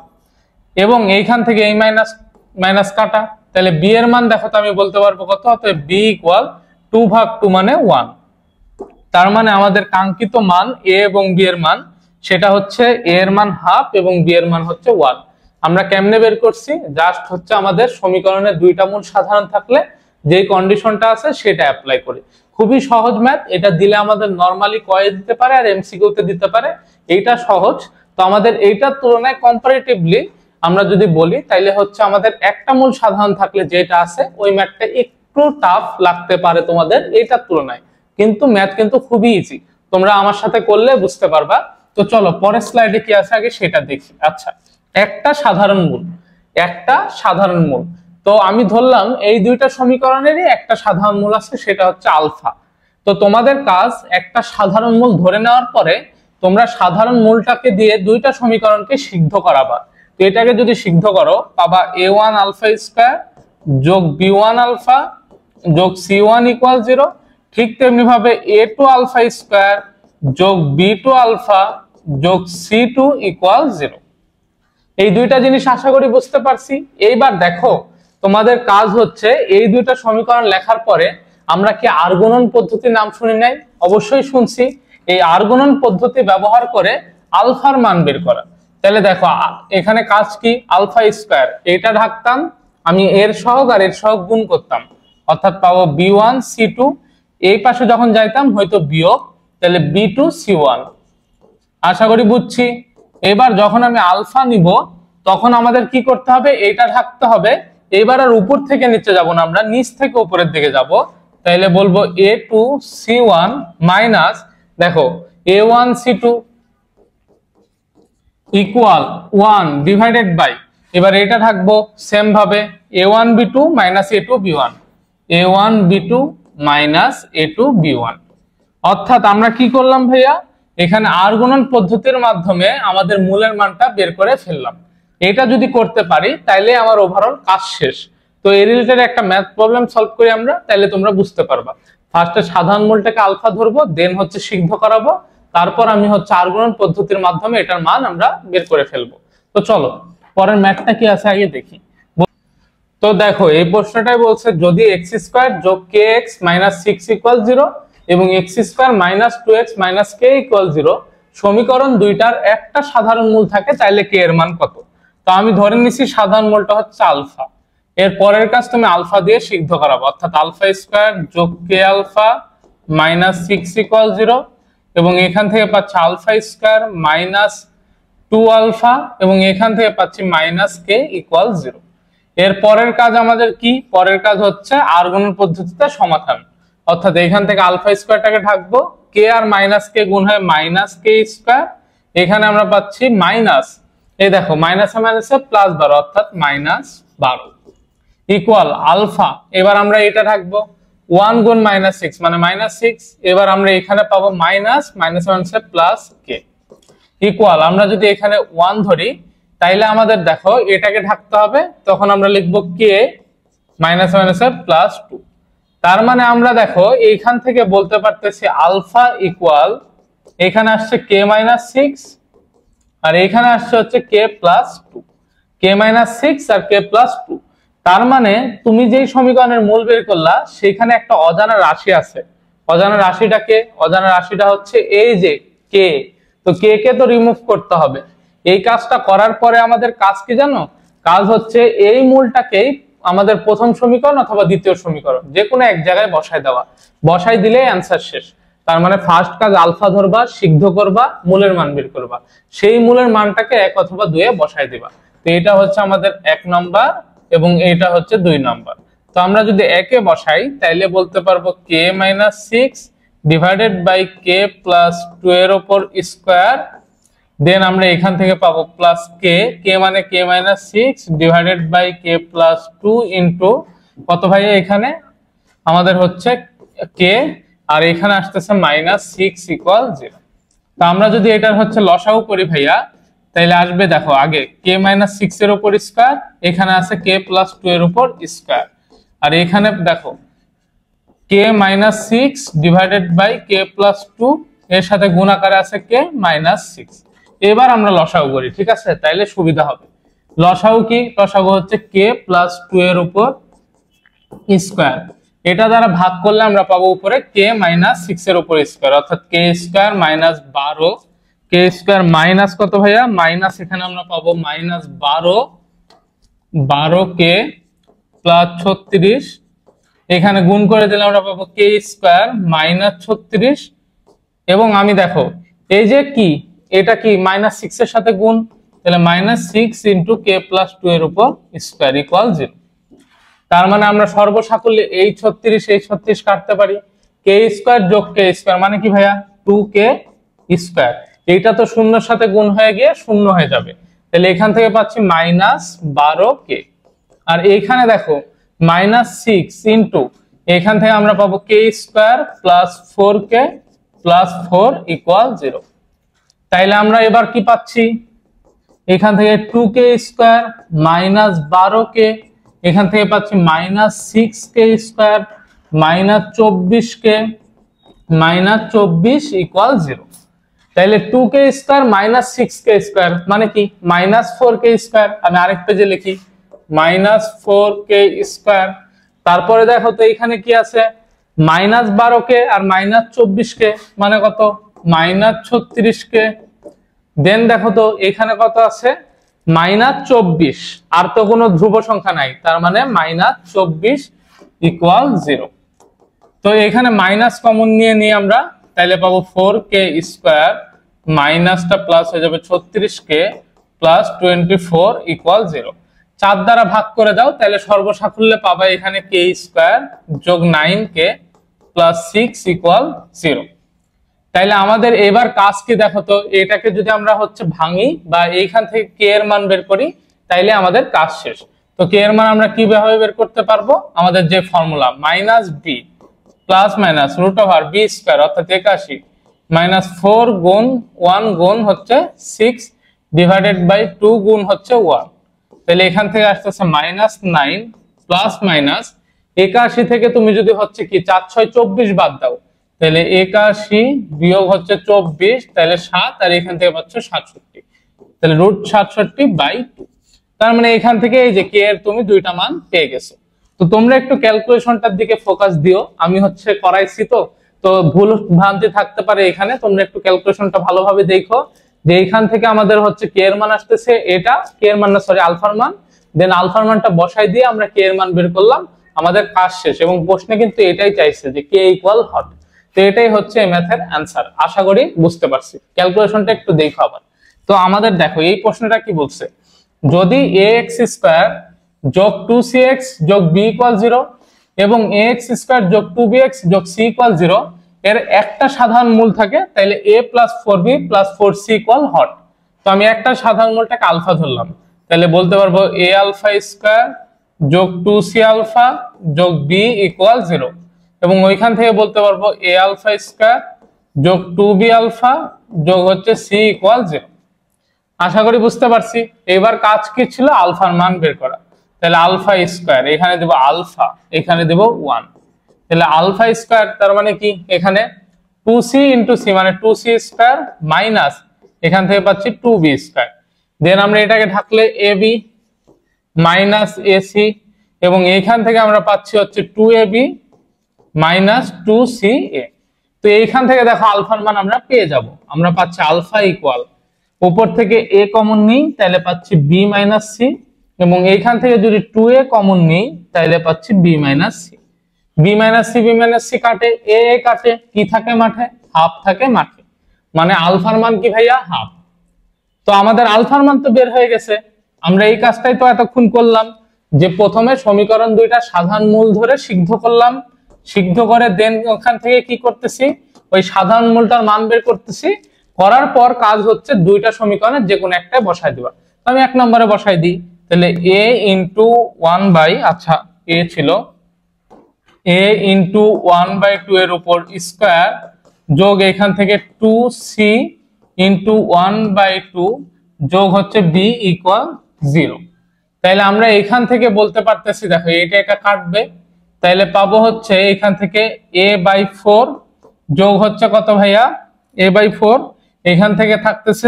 এবং এইখান থেকে এই মাইনাস মাইনাস কাটা, তাহলে b এর মান দেখো তো আমি বলতে পারবো কত? অতএব b ইকুয়াল 2/2 মানে 1। তার মানে আমাদের কাঙ্ক্ষিত মান a এবং b এর মান সেটা হচ্ছে a এর মান হাফ এবং b এর মান হচ্ছে 1। আমরা কেমনে বের করছি? জাস্ট হচ্ছে আমাদের সমীকরণে দুইটা মূল সাধারণ থাকলে যে কন্ডিশনটা আছে সেটা অ্যাপ্লাই করি। খুবই সহজ ম্যাথ, এটা দিলে আমাদের নরমালি কয়ে দিতে পারে আর এমসিকিউ তে দিতে পারে, এইটা সহজ। তো আমাদের এইটার তুলনায় কম্পারেটিভলি আমরা যদি বলি তাইলে হচ্ছে আমাদের একটা মূল সাধারণ থাকলে যেটা আছে ওই ম্যাথটা একটু টাফ লাগতে পারে তোমাদের এইটার তুলনায়, কিন্তু ম্যাথ কিন্তু খুবই ইজি, তোমরা আমার সাথে করলে বুঝতে পারবা। তো চলো পরের স্লাইডে কি আছে আগে সেটা দেখি। আচ্ছা, একটা সাধারণ মূল, একটা সাধারণ মূল। তো আমি ধরলাম এই দুইটা সমীকরণেরই একটা সাধারণ মূল আছে সেটা হচ্ছে আলফা। তো তোমাদের কাজ একটা সাধারণ মূল ধরে নেওয়ার পরে তোমরা সাধারণ মূলটাকে দিয়ে দুইটা সমীকরণকে সিদ্ধ করাবা। তো এটাকে যদি সিদ্ধ করো পাবা a1 আলফা স্কয়ার যোগ b1 আলফা যোগ c1 ইকুয়াল 0। ঠিক তেমনি ভাবে a2 আলফা স্কয়ার যোগ b2 আলফা যোগ c2 ইকুয়াল 0। এই দুইটা জিনিস আশা করি বুঝতে পারছি। এইবার দেখো তোমাদের কাজ হচ্ছে এই দুইটা সমীকরণ লেখার পরে আমরা কি আর গুণন পদ্ধতির নাম শুনি নাই? অবশ্যই শুনছি। এই আর গুণন পদ্ধতি ব্যবহার করে আলফার মান বের করা। তাহলে দেখো এখানে কাজ কি? আলফা স্কয়ার এটা ঢাকতাম, আমি এর সহগ আর এর সহগ গুণ করতাম অর্থাৎ পাবো b1 c2, এই পাশে যখন যাইতাম হয়তো বিয়োগ, তাহলে b2 c1। আশা করি বুঝছি। এবার যখন আমি আলফা নিব তখন আমাদের কি করতে হবে? এটা ঢাকতে হবে। এবার আর উপর থেকে নিচে যাব না, আমরা নিচ থেকে উপরের দিকে যাব। তাইলে বলবো a2 c1 মাইনাস দেখো a1 c2 equal 1 divided by, এবার এটা থাকবো সেম ভাবে a1 b2 minus a2 b1, a1 b2 minus a2 b1। অর্থাৎ আমরা কি করলাম ভাইয়া? এখানে আর গুণন পদ্ধতির মাধ্যমে আমাদের মূলের মানটা বের করে ফেললাম। এটা যদি করতে পারি তাইলে আমার ওভারঅল কাজ শেষ। তো এই রিলেটেড একটা ম্যাথ প্রবলেম সলভ করি আমরা, তাইলে তোমরা বুঝতে পারবা। ফার্স্টে সাধারণ মূলটাকে আলফা ধরবো, দেন হচ্ছে সিদ্ধ করাবো, তারপর আমি হচ্ছে আর গুণন পদ্ধতির মাধ্যমে এটার মান আমরা বের করে ফেলবো। তো চলো পরের ম্যাথটা কি আছে আগে দেখি। তো দেখো এই প্রশ্নটাই বলছে যদি এক্স স্কয়ার যোগ কে এক্স মাইনাস 6 ইকুয়াল 0 এবং X square minus 2x minus K equal 0 সমীকরণ দুইটার একটা সাধারণ মূল থাকে তাহলে কে এর মান কত? তো আমি ধরে নিছি সাধারণ মূলটা হচ্ছে আলফা। এর পরের কাজ তুমি আলফা দিয়ে সিদ্ধ করাবো, অর্থাৎ আলফা স্কয়ার যোগ কে আলফা মাইনাস 6 ইকুয়াল 0 এবং এখান থেকে পাচ্ছি আলফা স্কয়ার মাইনাস 2 আলফা এবং এখান থেকে পাচ্ছি মাইনাস কে ইকুয়াল 0। এর পরের কাজ আমাদের কি? পরের কাজ হচ্ছে আর গুণন পদ্ধতিতে সমাধান, অর্থাৎ এখান থেকে আলফা স্কয়ারটাকে ঢাকবো, কে আর মাইনাস কে গুণ হয় মাইনাস কে স্কয়ার, এখানে আমরা পাচ্ছি মাইনাস, এই দেখো মাইনাসে মাইনাসে প্লাস 12 অর্থাৎ মাইনাস 12 ইকুয়াল আলফা। এবার আমরা এটা ঢাকবো 1 গুণ মাইনাস 6 মানে মাইনাস 6, এবার আমরা এখানে পাবো মাইনাস মাইনাসে মাইনাসে প্লাস কে ইকুয়াল, আমরা যদি এখানে 1 ধরি তাইলে আমাদের দেখো এটাকে ঢাকতে হবে, তখন আমরা লিখবো কে মাইনাস মাইনাসে প্লাস 2। তার মানে আমরা দেখো এইখান থেকে বলতে পারতেছি আলফা ইকুয়াল, এখানে আসছে কে মাইনাস 6 আর এখানে আসছে হচ্ছে কে প্লাস 2, কে মাইনাস 6 আর কে প্লাস 2। তার মানে তুমি যেই সমীকরণের মূল বের করলা সেখানে একটা অজানা রাশি আছে। অজানা রাশিটাকে, অজানা রাশিটা হচ্ছে এই যে কে, তো কে কে তো রিমুভ করতে হবে। এই কাজটা করার পরে আমাদের কাজ কি জানো? কাজ হচ্ছে এই মূলটাকেই আমাদের প্রথম সমীকরণ অথবা দ্বিতীয় সমীকরণ যে কোনো এক জায়গায় বসায় দেওয়া, বসাই দিলে অ্যান্সার শেষ। তার মানে ফার্স্ট কাজ আলফা ধরবা, সিদ্ধ করবা, মূলের মান বের করবা, সেই মূলের মানটাকে 1 অথবা 2 এ বসাই দিবা। তো এটা হচ্ছে আমাদের 1 নাম্বার এবং এটা হচ্ছে 2 নাম্বার। তো আমরা যদি 1 এ বসাই তাইলে বলতে পারবো k - 6 divided by k plus 2 এর উপর স্কয়ার, দেন আমরা এখান থেকে পাবো প্লাস k মানে k - 6 divided by k plus 2 into কত ভাইয়া এখানে আমাদের হচ্ছে k, আর এখানে আসতেছে -6 ইকুয়াল 0। তো আমরা যদি এটার হচ্ছে লসাগু করি ভাইয়া তাহলে আসবে দেখো আগে k - 6 এর উপর স্কয়ার, এখানে আছে k প্লাস 2 এর উপর স্কয়ার, আর এখানে দেখো k - 6 divided by k plus 2 এর সাথে গুণ আকারে আছে k - 6। এবার আমরা লসাগু করি, ঠিক আছে, তাইলে সুবিধা হবে। লসাগু কি? লসাগু হচ্ছে k প্লাস 2 এর উপর স্কয়ার, এটা দ্বারা ভাগ করলে আমরা পাবো উপরে k - 6 এর উপর স্কয়ার, অর্থাৎ k square minus 12, k square minus কত ভাইয়া মাইনাস এখানে আমরা পাবো -12k প্লাস 36, এখানে গুণ করে দিলে আমরা পাবো k স্কয়ার -36, এবং আমি দেখো এই যে কি এটা কি -6 এর সাথে গুণ, তাহলে -6 ইনটু k প্লাস 2 এর উপর স্কয়ার ইকুয়াল 0। তার মানে আমরা সর্বসাকুল্যে এই 36 কাটতে পারি, k স্কয়ার যোগ k স্কয়ার মানে কি ভাইয়া 2k স্কয়ার, এইটা তো শূন্যের সাথে গুণ হয়ে গিয়ে শূন্য হয়ে যাবে, তাহলে এখান থেকে পাচ্ছি -12k, আর এইখানে দেখো -6 ইনটু এখান থেকে আমরা পাবো k square plus 4k plus 4 equal 0। তাইলে আমরা এবার কি পাচ্ছি এখান থেকে 2k স্কয়ার -12k, এখান থেকে পাচ্ছি -6k স্কয়ার -24k -24 ইকুয়াল 0। তাইলে 2k স্কয়ার -6k স্কয়ার মানে কি -4k স্কয়ার, আমি আরেক পেজে লিখি -4k স্কয়ার, তারপরে দেখো তো এখানে কি আছে -12k আর -24k মানে কত -36k, দেন দেখো তো এখানে কত আছে -24, আর তো কোনো ধ্রুব সংখ্যা নাই, তার মানে -24 ইকুয়াল 0। তো এখানে মাইনাস কমন নিয়ে আমরা তাইলে পাবো 4k স্কয়ার মাইনাসটা প্লাস হয়ে যাবে 36k প্লাস 24 ইকুয়াল 0। 4 দ্বারা ভাগ করে দাও তাহলে সর্বসাকুল্যে পাবা এখানে k স্কয়ার যোগ 9k প্লাস 6 ইকুয়াল 0। তাইলে আমাদের এবার কাজ কি দেখো তো, এটাকে যদি আমরা হচ্ছে ভাঙি বা এইখান থেকে k এর মান বের করি তাইলে আমাদের কাজ শেষ। তো k এর মান আমরা কিভাবে বের করতে পারবো, আমাদের যে formula -b plus minus root over b square অর্থাৎ 81 -4 গুণ 1 গুণ হচ্ছে 6 ডিভাইডেড বাই 2 গুণ হচ্ছে 1, তাহলে এখান থেকে আসতেছে -9 প্লাস মাইনাস 81 থেকে তুমি যদি হচ্ছে কি 4 6 24 বাদ দাও তাহলে 81 বিয়োগ হচ্ছে 24, তাহলে 7, আর এখান থেকে পাচ্ছ 67, তাহলে √67/2। তার মানে এখান থেকে এই যে k এর তুমি দুইটা মান পেয়ে গেছো। তো তোমরা একটু ক্যালকুলেশনটার দিকে ফোকাস দিও, আমি হচ্ছে করাইছি তো ভুল ভ্রান্তি থাকতে পারে এখানে, তোমরা একটু ক্যালকুলেশনটা ভালোভাবে দেখো যে এইখান থেকে আমাদের হচ্ছে k এর মান আসতেছে এটা, k এর মান না সরি আলফার মান, দেন আলফার মানটা বসাই দিয়ে আমরা k এর মান বের করলাম, আমাদের কাজ শেষ। এবং প্রশ্নে কিন্তু এটাই চাইছে যে k ইকুয়াল হট, তো এটাই হচ্ছে এই ম্যাথের অ্যানসার। আশা করি বুঝতে পারছি, ক্যালকুলেশনটা একটু দেখো আবার। তো আমাদের দেখো এই প্রশ্নটা কি বলছে, যদি ax স্কয়ার যোগ 2cx যোগ b ইকুয়াল 0 এবং ax স্কয়ার যোগ 2bx যোগ c ইকুয়াল 0 এর একটা সাধারণ মূল থাকে, তাহলে a plus 4b plus 4c equal hot. তো আমি একটা সাধারণ মূলটাকে আলফা ধরলাম, তাহলে বলতে পারবো a আলফা স্কয়ার যোগ 2c আলফা যোগ b ইকুয়াল 0, এবং ওইখান থেকে বলতে পারবো a আলফা স্কয়ার যোগ 2b আলফা যোগ হচ্ছে c ইকুয়াল 0। আশা করি বুঝতে পারছি। এবার কাজ কি ছিল, আলফার মান বের করা, তাহলে আলফা স্কয়ার এখানে দেব আলফা, এখানে দেব 1, তাহলে আলফা স্কয়ার তার মানে কি এখানে 2c ইনটু c মানে 2c স্কয়ার মাইনাস এখান থেকে পাচ্ছি 2b স্কয়ার, দেন আমরা এটাকে ঢাকলে ab মাইনাস ac, এবং এইখান থেকে আমরা পাচ্ছি হচ্ছে 2ab মাইনাস 2ca। তো এইখান থেকে দেখো আলফার মান আমরা পেয়ে যাব, আমরা পাচ্ছি আলফা ইকুয়াল উপর থেকে a কমন নিই তাহলে পাচ্ছি b মাইনাস c এবং এইখান থেকে যদি 2a কমন নিই তাহলে পাচ্ছি b minus c. B minus c কাটে, এ কাটে, কি থাকে মাঠে? হাফ থাকে মাঠে, মানে আলফার মান কি ভাইয়া? হাফ। তো আমাদের আলফার মান তো বের হয়ে গেছে। আমরা এই কাজটাই তো এতক্ষণ করলাম, যে প্রথমে সমীকরণ দুইটা সাধারণ মূল ধরে সিদ্ধ করলাম, সিদ্ধ করে দেন ওখান থেকে কি করতেছি, ওই সাধারণ মূলটার মান বের করতেছি। করার পর কাজ হচ্ছে দুইটা সমীকরণের যে কোনো একটাই বসাই দিবা। আমি 1 নম্বরে বসাই দিই, তাহলে a ইন্টু 1 বাই, আচ্ছা a ছিল a ইন্টু 1/2 এর উপর স্কোয়ার যোগ এখান থেকে 2c ইন্টু 1/2 যোগ হচ্ছে b ইকুয়াল 0। তাইলে আমরা এখান থেকে বলতে পারতেছি, দেখো এটা এটা কাটবে, তাইলে পাবো হচ্ছে এখান থেকে a/4 যোগ হচ্ছে কত ভাইয়া? a/4। এখান থেকে থাকতেছে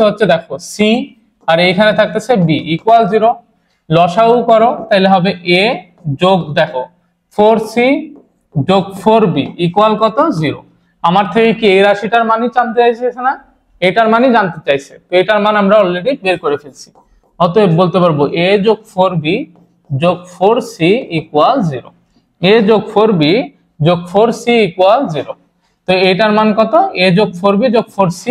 হচ্ছে, দেখো c, আর এখানে থাকতেছে b ইকুয়াল 0। লসাগু করো তাহলে হবে a যোগ দেখো 4c যোগ 4b ইকুয়াল কত? 0। আমার থেকে কি এই রাশিটার মানই জানতে চাইছে না? এটার মানই জানতে চাইছে, তো এটার মান আমরা অলরেডি বের করে ফেলছি। অতএব বলতে পারবো a যোগ 4b যোগ 4c ইকুয়াল 0। a যোগ 4b যোগ 4c ইকুয়াল 0। তো এটার মান কত? a যোগ 4b যোগ 4c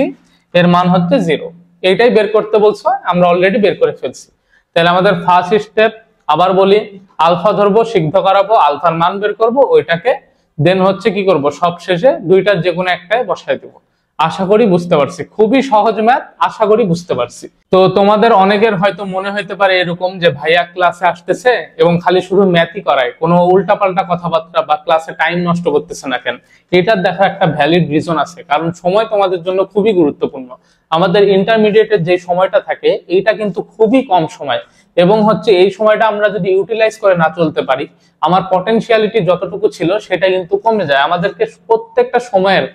এর মান হচ্ছে 0। এইটাই বের করতে বলছো, আমরা অলরেডি বের করে ফেলছি। তাহলে আমাদের ফার্স্ট স্টেপ, আবার বলি, আলফা ধরবো, সিদ্ধ করাবো, আলফার মান বের করবো, ওইটাকে দেন হচ্ছে কি করব, সব শেষে দুইটার যে কোনো একটাই বসাই দেবো। আশা করি বুঝতে পারছি, খুবই সহজ ম্যাথ, আশা করি বুঝতে পারছি। তো তোমাদের অনেকের হয়তো মনে হইতে পারে এরকম যে ভাইয়া ক্লাসে আসতেছে এবং খালি শুধু ম্যাথই করায়, কোনো উল্টাপাল্টা কথাবার্তা বা ক্লাসে টাইম নষ্ট করতেছে না কেন? এটার দেখা একটা ভ্যালিড রিজন আছে, কারণ সময় তোমাদের জন্য খুবই গুরুত্বপূর্ণ। আমাদের ইন্টারমিডিয়েটের যে সময়টা থাকে এইটা কিন্তু খুবই কম সময়, এবং হচ্ছে এই সময়টা আমরা যদি ইউটিলাইজ করে না চলতে পারি, আমার পটেনশিয়ালিটি যতটুকু ছিল সেটা কিন্তু কমে যায়। আমাদেরকে প্রত্যেকটা সময়ের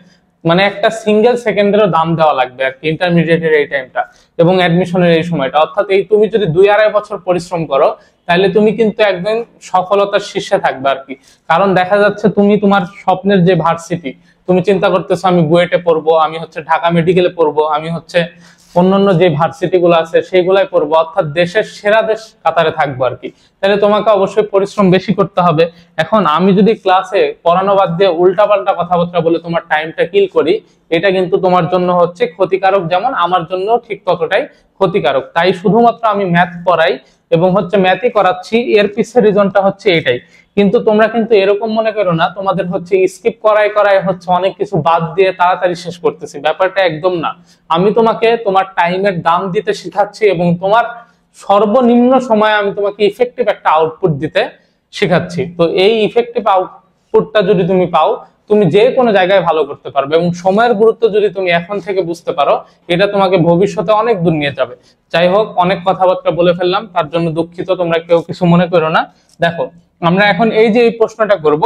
মানে একটা সিঙ্গেল সেকেন্ডেরও দাম দেওয়া লাগবে আর কি, ইন্টারমিডিয়েটের এই টাইমটা এবং অ্যাডমিশনের এই সময়টা। অর্থাৎ এই তুমি যদি 2-2.5 বছর পরিশ্রম করো তাহলে তুমি কিন্তু একদম সফলতার শীর্ষে থাকবে আর কি। কারণ দেখা যাচ্ছে তুমি তোমার স্বপ্নের যে ভার্সিটি, তুমি চিন্তা করতেছো আমি বুয়েটে পড়বো, আমি হচ্ছে ঢাকা মেডিকেলে পড়বো, আমি হচ্ছে অন্যান্য যে ভার্সিটি গুলো আছে সেইগুলাই পড়বো, অর্থাৎ দেশের সেরা দেশ কাতারে থাকবো আর কি। তাহলে তোমাকে অবশ্যই পরিশ্রম বেশি করতে হবে। এখন আমি যদি ক্লাসে পড়ানো বাদ দিয়ে উল্টাপাল্টা কথাবার্তা বলে তোমার টাইমটা কিল করি, এটা কিন্তু তোমার জন্য হচ্ছে ক্ষতিকারক, যেমন আমার জন্য ঠিক ততটাই ক্ষতিকারক। তাই শুধুমাত্র আমি ম্যাথ পড়াই এবং হচ্ছে ম্যাথই করাচ্ছি, এর পিছের রিজনটা হচ্ছে এটাই। কিন্তু তোমরা কিন্তু এরকম মনে করো না তোমাদের হচ্ছে স্কিপ করায় হচ্ছে অনেক কিছু বাদ দিয়ে তাড়াতাড়ি শেষ করতেছি, ব্যাপারটা একদম না। আমি তোমাকে তোমার টাইমের দাম দিতে শেখাচ্ছি এবং তোমার সর্বনিম্ন সময়ে আমি তোমাকে ইফেক্টিভ একটা আউটপুট দিতে শেখাচ্ছি। তো এই ইফেক্টিভ আউটপুটটা যদি তুমি পাও, তুমি যে কোনো জায়গায় ভালো করতে পারবে, এবং সময়ের গুরুত্ব যদি তুমি এখন থেকে বুঝতে পারো, এটা তোমাকে ভবিষ্যতে অনেক দূর নিয়ে যাবে। যাই হোক, অনেক কথাবার্তা বলে ফেললাম, তার জন্য দুঃখিত, তোমরা কেউ কিছু মনে করো না। দেখো আমরা এখন এই যে এই প্রশ্নটা করব,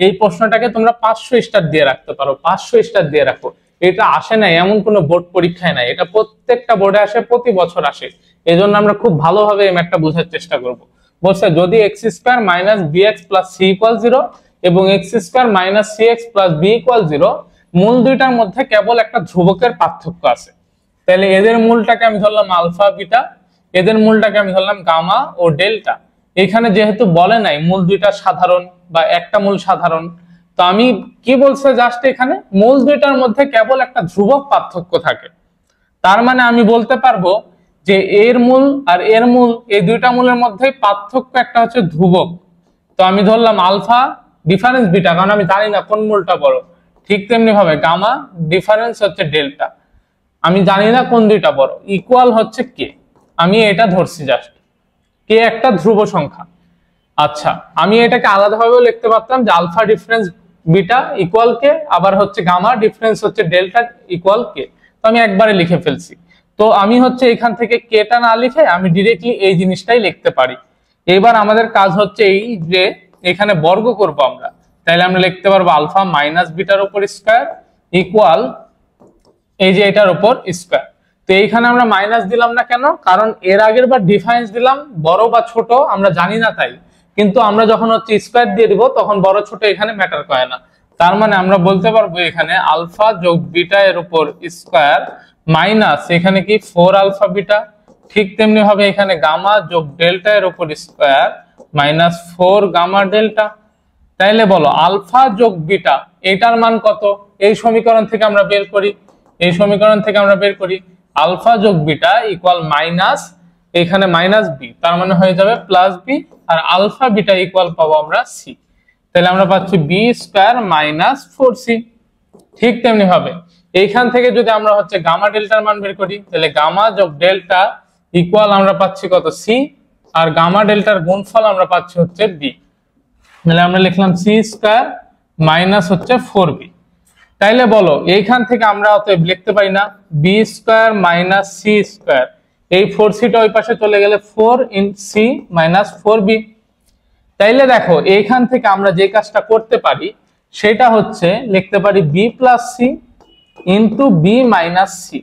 এই প্রশ্নটাকে তোমরা 500 স্টার দিয়ে রাখতে পারো, 500 স্টার দিয়ে রাখো। এটা আসে না এমন কোনো বোর্ড পরীক্ষায় নাই, এটা প্রত্যেকটা বোর্ডে আসে, প্রতি বছর আসে। এই জন্য আমরা খুব ভালোভাবে এই ম্যাথটা বোঝার চেষ্টা করব। বলছে যদি x² - bx + c = 0 এবং x² - cx + b = 0, মূল দুইটার মধ্যে কেবল একটা ধ্রুবকের পার্থক্য আছে। তাহলে এদের মূলটাকে আমি ধরলাম আলফা বিটা, এদের মূলটাকে আমি ধরলাম গামা ও ডেল্টা। এখানে যেহেতু বলে নাই মূল দুইটা সাধারণ বা একটা মূল সাধারণ, তো আমি কি বলছে জাস্ট এখানে মূল দুইটার মধ্যে কেবল একটা ধ্রুবক পার্থক্য থাকে। তার মানে আমি বলতে পারবো যে এর মূল আর এর মূল, এই দুইটা মূলের মধ্যে পার্থক্য একটা হচ্ছে ধ্রুবক। তো আমি ধরলাম আলফা ডিফারেন্স বিটা, কারণ আমি জানি না কোন মূলটা বড়। ঠিক তেমনি ভাবে গামা ডিফারেন্স হচ্ছে ডেল্টা, আমি জানি না কোন দুইটা বড়, ইকুয়াল হচ্ছে কে। আমি এটা ধরছি জাস্ট, কে একটা ধ্রুব সংখ্যা। আচ্ছা, আমি এটাকে আলাদাভাবেও লিখতে পারতাম যে আলফা ডিফারেন্স বিটা ইকুয়াল কে, আবার হচ্ছে গামা ডিফারেন্স হচ্ছে ডেল্টা ইকুয়াল কে। তো আমি একবারে লিখে ফেলছি। তো আমি হচ্ছে এখান থেকে কেটা না লিখে আমি ডিরেক্টলি এই জিনিসটাই লিখতে পারি। এবার আমাদের কাজ হচ্ছে এই যে এখানে বর্গ করব আমরা, তাহলে আমরা লিখতে পারবো আলফা মাইনাস বিটার উপর স্কয়ার ইকুয়াল এই যে এটার উপর স্কয়ার। তো এইখানে আমরা মাইনাস দিলাম না কেন? কারণ এর আগের বার ডিফারেন্স দিলাম বড় বা ছোট আমরা জানি না তাই, কিন্তু আমরা যখন হচ্ছে স্কয়ার দিয়ে দিব তখন বড় ছোট এখানে ম্যাটার করে না। তার মানে আমরা বলতে পারবো এখানে আলফা যোগ বিটা এর উপর স্কয়ার মাইনাস এখানে কি 4 আলফা বিটা, ঠিক তেমনি হবে এখানে গামা যোগ ডেল্টা এর উপর স্কয়ার মাইনাস 4 গামা ডেল্টা। তাইলে বলো আলফা যোগ বিটা এটার মান কত? এই সমীকরণ থেকে আমরা বের করি, আলফা যোগ বিটা ইকুয়াল মাইনাস, এখানে মাইনাস বি, তার মানে হয়ে যাবে প্লাস বি, আর আলফা বিটা ইকুয়াল পাবো আমরা সি। তাহলে আমরা পাচ্ছি বি স্কয়ার মাইনাস 4c। ঠিক তেমনি ভাবে এইখান থেকে যদি আমরা হচ্ছে গামা ডেল্টার মান বের করি, তাহলে গামা যোগ ডেল্টা ইকুয়াল আমরা পাচ্ছি কত? সি, আর গামা ডেল্টার গুণফল আমরা পাচ্ছি হচ্ছে বি। তাহলে আমরা লিখলাম সি স্কয়ার মাইনাস হচ্ছে 4b। তাইলে বলো এইখান থেকে আমরা অতএব লিখতে পারি না b square minus c square, এই 4c ওই পাশে চলে গেলে 4 ইন সি মাইনাস 4b। তাইলে দেখো এইখান থেকে আমরা যে কাজটা করতে পারি সেটা হচ্ছে লিখতে পারি B plus C into B minus C,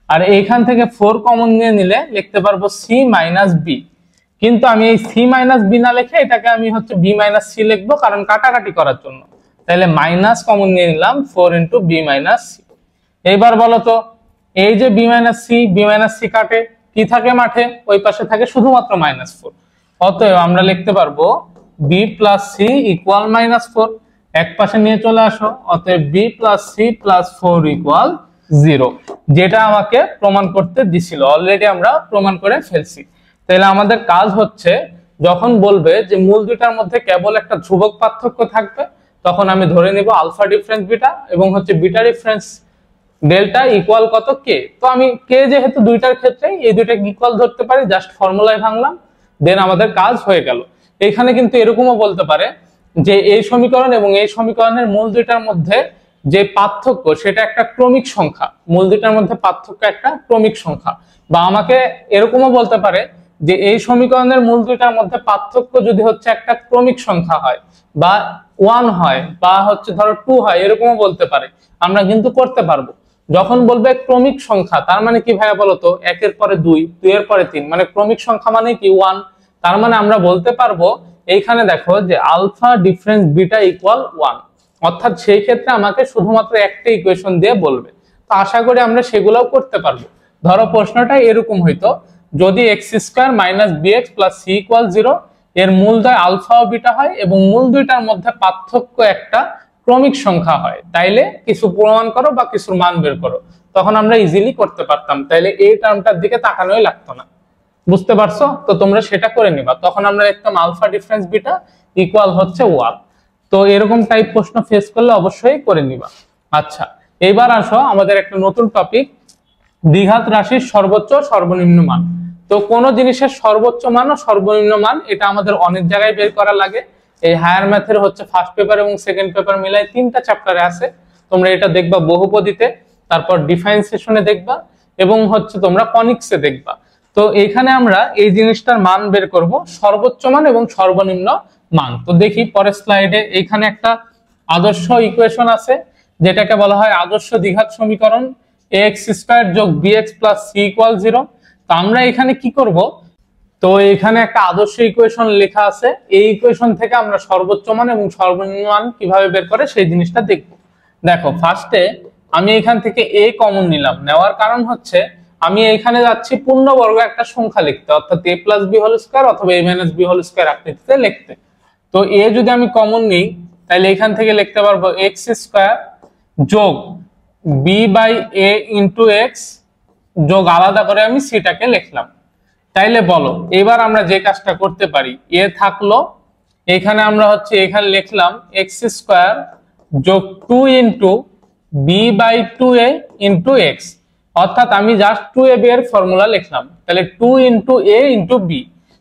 আর এইখান থেকে 4 কমন নিয়ে নিলে লিখতে পারবো সি মাইনাস বি। কিন্তু আমি এই সি মাইনাস বি না লিখে এটাকে আমি হচ্ছে বি মাইনাস সি লিখবো, কারণ কাটাকাটি করার জন্য। তাহলে মাইনাস কমন নিয়ে নিলাম 4 ইন্টু বি মাইনাস সি। এইবার বলো তো এই যে বি মাইনাস সি কাটে, কি থাকে মাঠে? ওই পাশে থাকে শুধুমাত্র -4। অতএব আমরা লিখতে পারবো বি প্লাস সি ইকুয়াল -4। এক পাশে নিয়ে চলে আসো, অতএব b plus c plus 4 equal 0, যেটা আমাকে প্রমাণ করতে দিছিল, অলরেডি আমরা প্রমাণ করে ফেলছি। তাহলে আমাদের কাজ হচ্ছে যখন বলবে যে মূল দুইটার মধ্যে কেবল একটা ধ্রুবক পার্থক্য থাকবে, তখন আমি ধরে নিব আলফা ডিফারেন্স বিটা এবং হচ্ছে বিটা ডিফারেন্স ডেল্টা ইকুয়াল কত? কে। তো আমি কে যেহেতু দুইটার ক্ষেত্রে এই দুইটাকে ইকুয়াল ধরতে পারি, জাস্ট ফর্মুলায় ভাঙলাম, দেন আমাদের কাজ হয়ে গেল। এখানে কিন্তু এরকমও বলতে পারে যে এই সমীকরণ এবং এই সমীকরণের মূল দুইটার মধ্যে যে পার্থক্য সেটা একটা ক্রমিক সংখ্যা, মূল দুইটার মধ্যে পার্থক্য একটা ক্রমিক সংখ্যা। বা আমাকে এরকমও বলতে পারে যে এই সমীকরণের মূল দুইটার মধ্যে পার্থক্য যদি হচ্ছে একটা ক্রমিক সংখ্যা হয়, বা 1 হয়, বা হচ্ছে ধরো 2 হয়, এরকমও বলতে পারে। আমরা কিন্তু করতে পারবো। যখন বলবে ক্রমিক সংখ্যা, তার মানে কি ভাইয়া বলতো? 1 এর পরে 2, 2 এর পরে 3, মানে ক্রমিক সংখ্যা মানে কি 1। তার মানে আমরা বলতে পারবো এইখানে দেখো যে আলফা ডিফারেন্স বিটা ইকুয়াল 1, অর্থাৎ সেই ক্ষেত্রে আমাকে শুধুমাত্র একটা ইকুয়েশন দিয়ে বলবে। তো আশা করি আমরা সেগুলোও করতে পারবো। ধরো প্রশ্নটা এরকম হইতো, যদি x square minus bx plus c equal 0 এর মূলদ্বয় আলফা ও বিটা হয় এবং মূল দুইটার মধ্যে পার্থক্য একটা ক্রমিক সংখ্যা হয়, তাইলে কিছু প্রমাণ করো বা কিছুর মান বের করো, তখন আমরা ইজিলি করতে পারতাম। তাইলে এই টার্মটার দিকে তাকানোই লাগতো না। বুঝতে পারছো? তো তোমরা সেটা করে নিবা, তখন আমরা দেখতাম আলফা ডিফারেন্স বিটা ইকুয়াল হচ্ছে 1। তো এরকম টাইপ প্রশ্ন ফেস করলে অবশ্যই করে নিবা। আচ্ছা, এবার আসো আমাদের একটা নতুন টপিক, দ্বিঘাত রাশির সর্বোচ্চ সর্বনিম্ন মান। তো কোন জিনিসের সর্বোচ্চ মান ও সর্বনিম্ন মান এটা আমাদের অনেক জায়গায় বের করা লাগে। এই হায়ার ম্যাথের হচ্ছে ফার্স্ট পেপার এবং সেকেন্ড পেপার মিলাই 3টা চ্যাপ্টারে আছে। তোমরা এটা দেখবা বহুপদীতে, তারপর ডিফারেন্সিয়েশনে দেখবা, এবং হচ্ছে তোমরা কনিক্সে দেখবা। তো এখানে আমরা এই জিনিসটার মান বের করব, সর্বোচ্চ মান এবং সর্বনিম্ন মান। তো দেখি পরের স্লাইডে, এখানে একটা আদর্শ ইকুয়েশন আছে যেটাকে বলা হয় আদর্শ দ্বিঘাত সমীকরণ, ax স্কয়ার যোগ bx প্লাস c ইকুয়াল 0। তো আমরা এখানে কি করব? তো এখানে একটা আদর্শ ইকুয়েশন লেখা আছে, এই ইকুয়েশন থেকে আমরা সর্বোচ্চ মান এবং সর্বনিম্ন মান কিভাবে বের করে সেই জিনিসটা দেখব। দেখো ফার্স্টে আমি এখান থেকে a কমন নিলাম, নেওয়ার কারণ হচ্ছে আমি এখানে যাচ্ছি পূর্ণবর্গ একটা সংখ্যা লিখতে, অর্থাৎ a plus b whole square অথবা a minus b whole square আকৃতিতে লিখতে। তো a যদি আমি কমন নিই তাহলে এখান থেকে লিখতে পারবো x স্কয়ার যোগ b by a into x যোগ আলাদা করে আমি সিটাকে লিখলাম। তাইলে বলো এবার আমরা যে কাজটা করতে পারি, a থাকলো, এখানে আমরা হচ্ছে এখানে লিখলাম x স্কয়ার যোগ 2 into b by 2a into x, অর্থাৎ আমি জাস্ট 2ab এর ফর্মুলা লিখলাম। তাহলে 2 ইন্টু a ইন্টু b,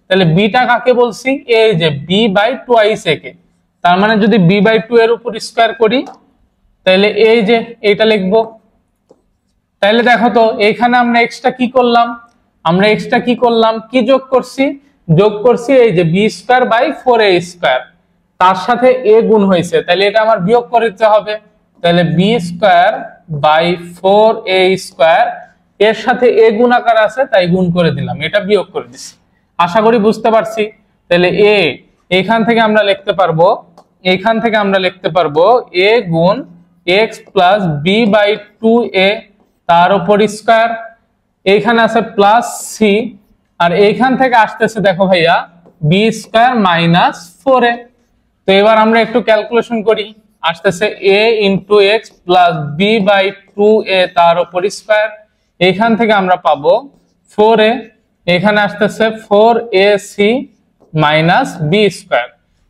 তাহলে bটা কাকে বলছি? এই যে b বাই 2 a কে। তার মানে যদি b বাই 2 এর উপর স্কয়ার করি তাহলে এই যে এটা লিখবো। তাহলে দেখো তো এখানে আমরা এক্সটা কি করলাম? আমরা এক্সটা কি করলাম? কি যোগ করছি? যোগ করছি এই যে b square by 4a square, তার সাথে a গুণ হয়েছে, তাহলে এটা আমার বিয়োগ করতে হবে। তাহলে b square by 4a square, এর সাথে a গুণ আকার আছে তাই গুণ করে দিলাম, এটা বিয়োগ করে দিছি। আশা করি বুঝতে পারছি। তাহলে a এখান থেকে আমরা লিখতে পারবো a গুণ x plus b by 2a তার উপর স্কয়ার, এইখানে আছে প্লাস সি, আর এইখান থেকে আসতেছে দেখো ভাইয়া বি স্কয়ার মাইনাস 4a। তো এবার আমরা একটু ক্যালকুলেশন করি, আসতেছে a into x plus b by 2a তার উপর স্কয়ার, এইখান থেকে আমরা পাবো 4a, এখানে আসতেছে 4ac minus b square,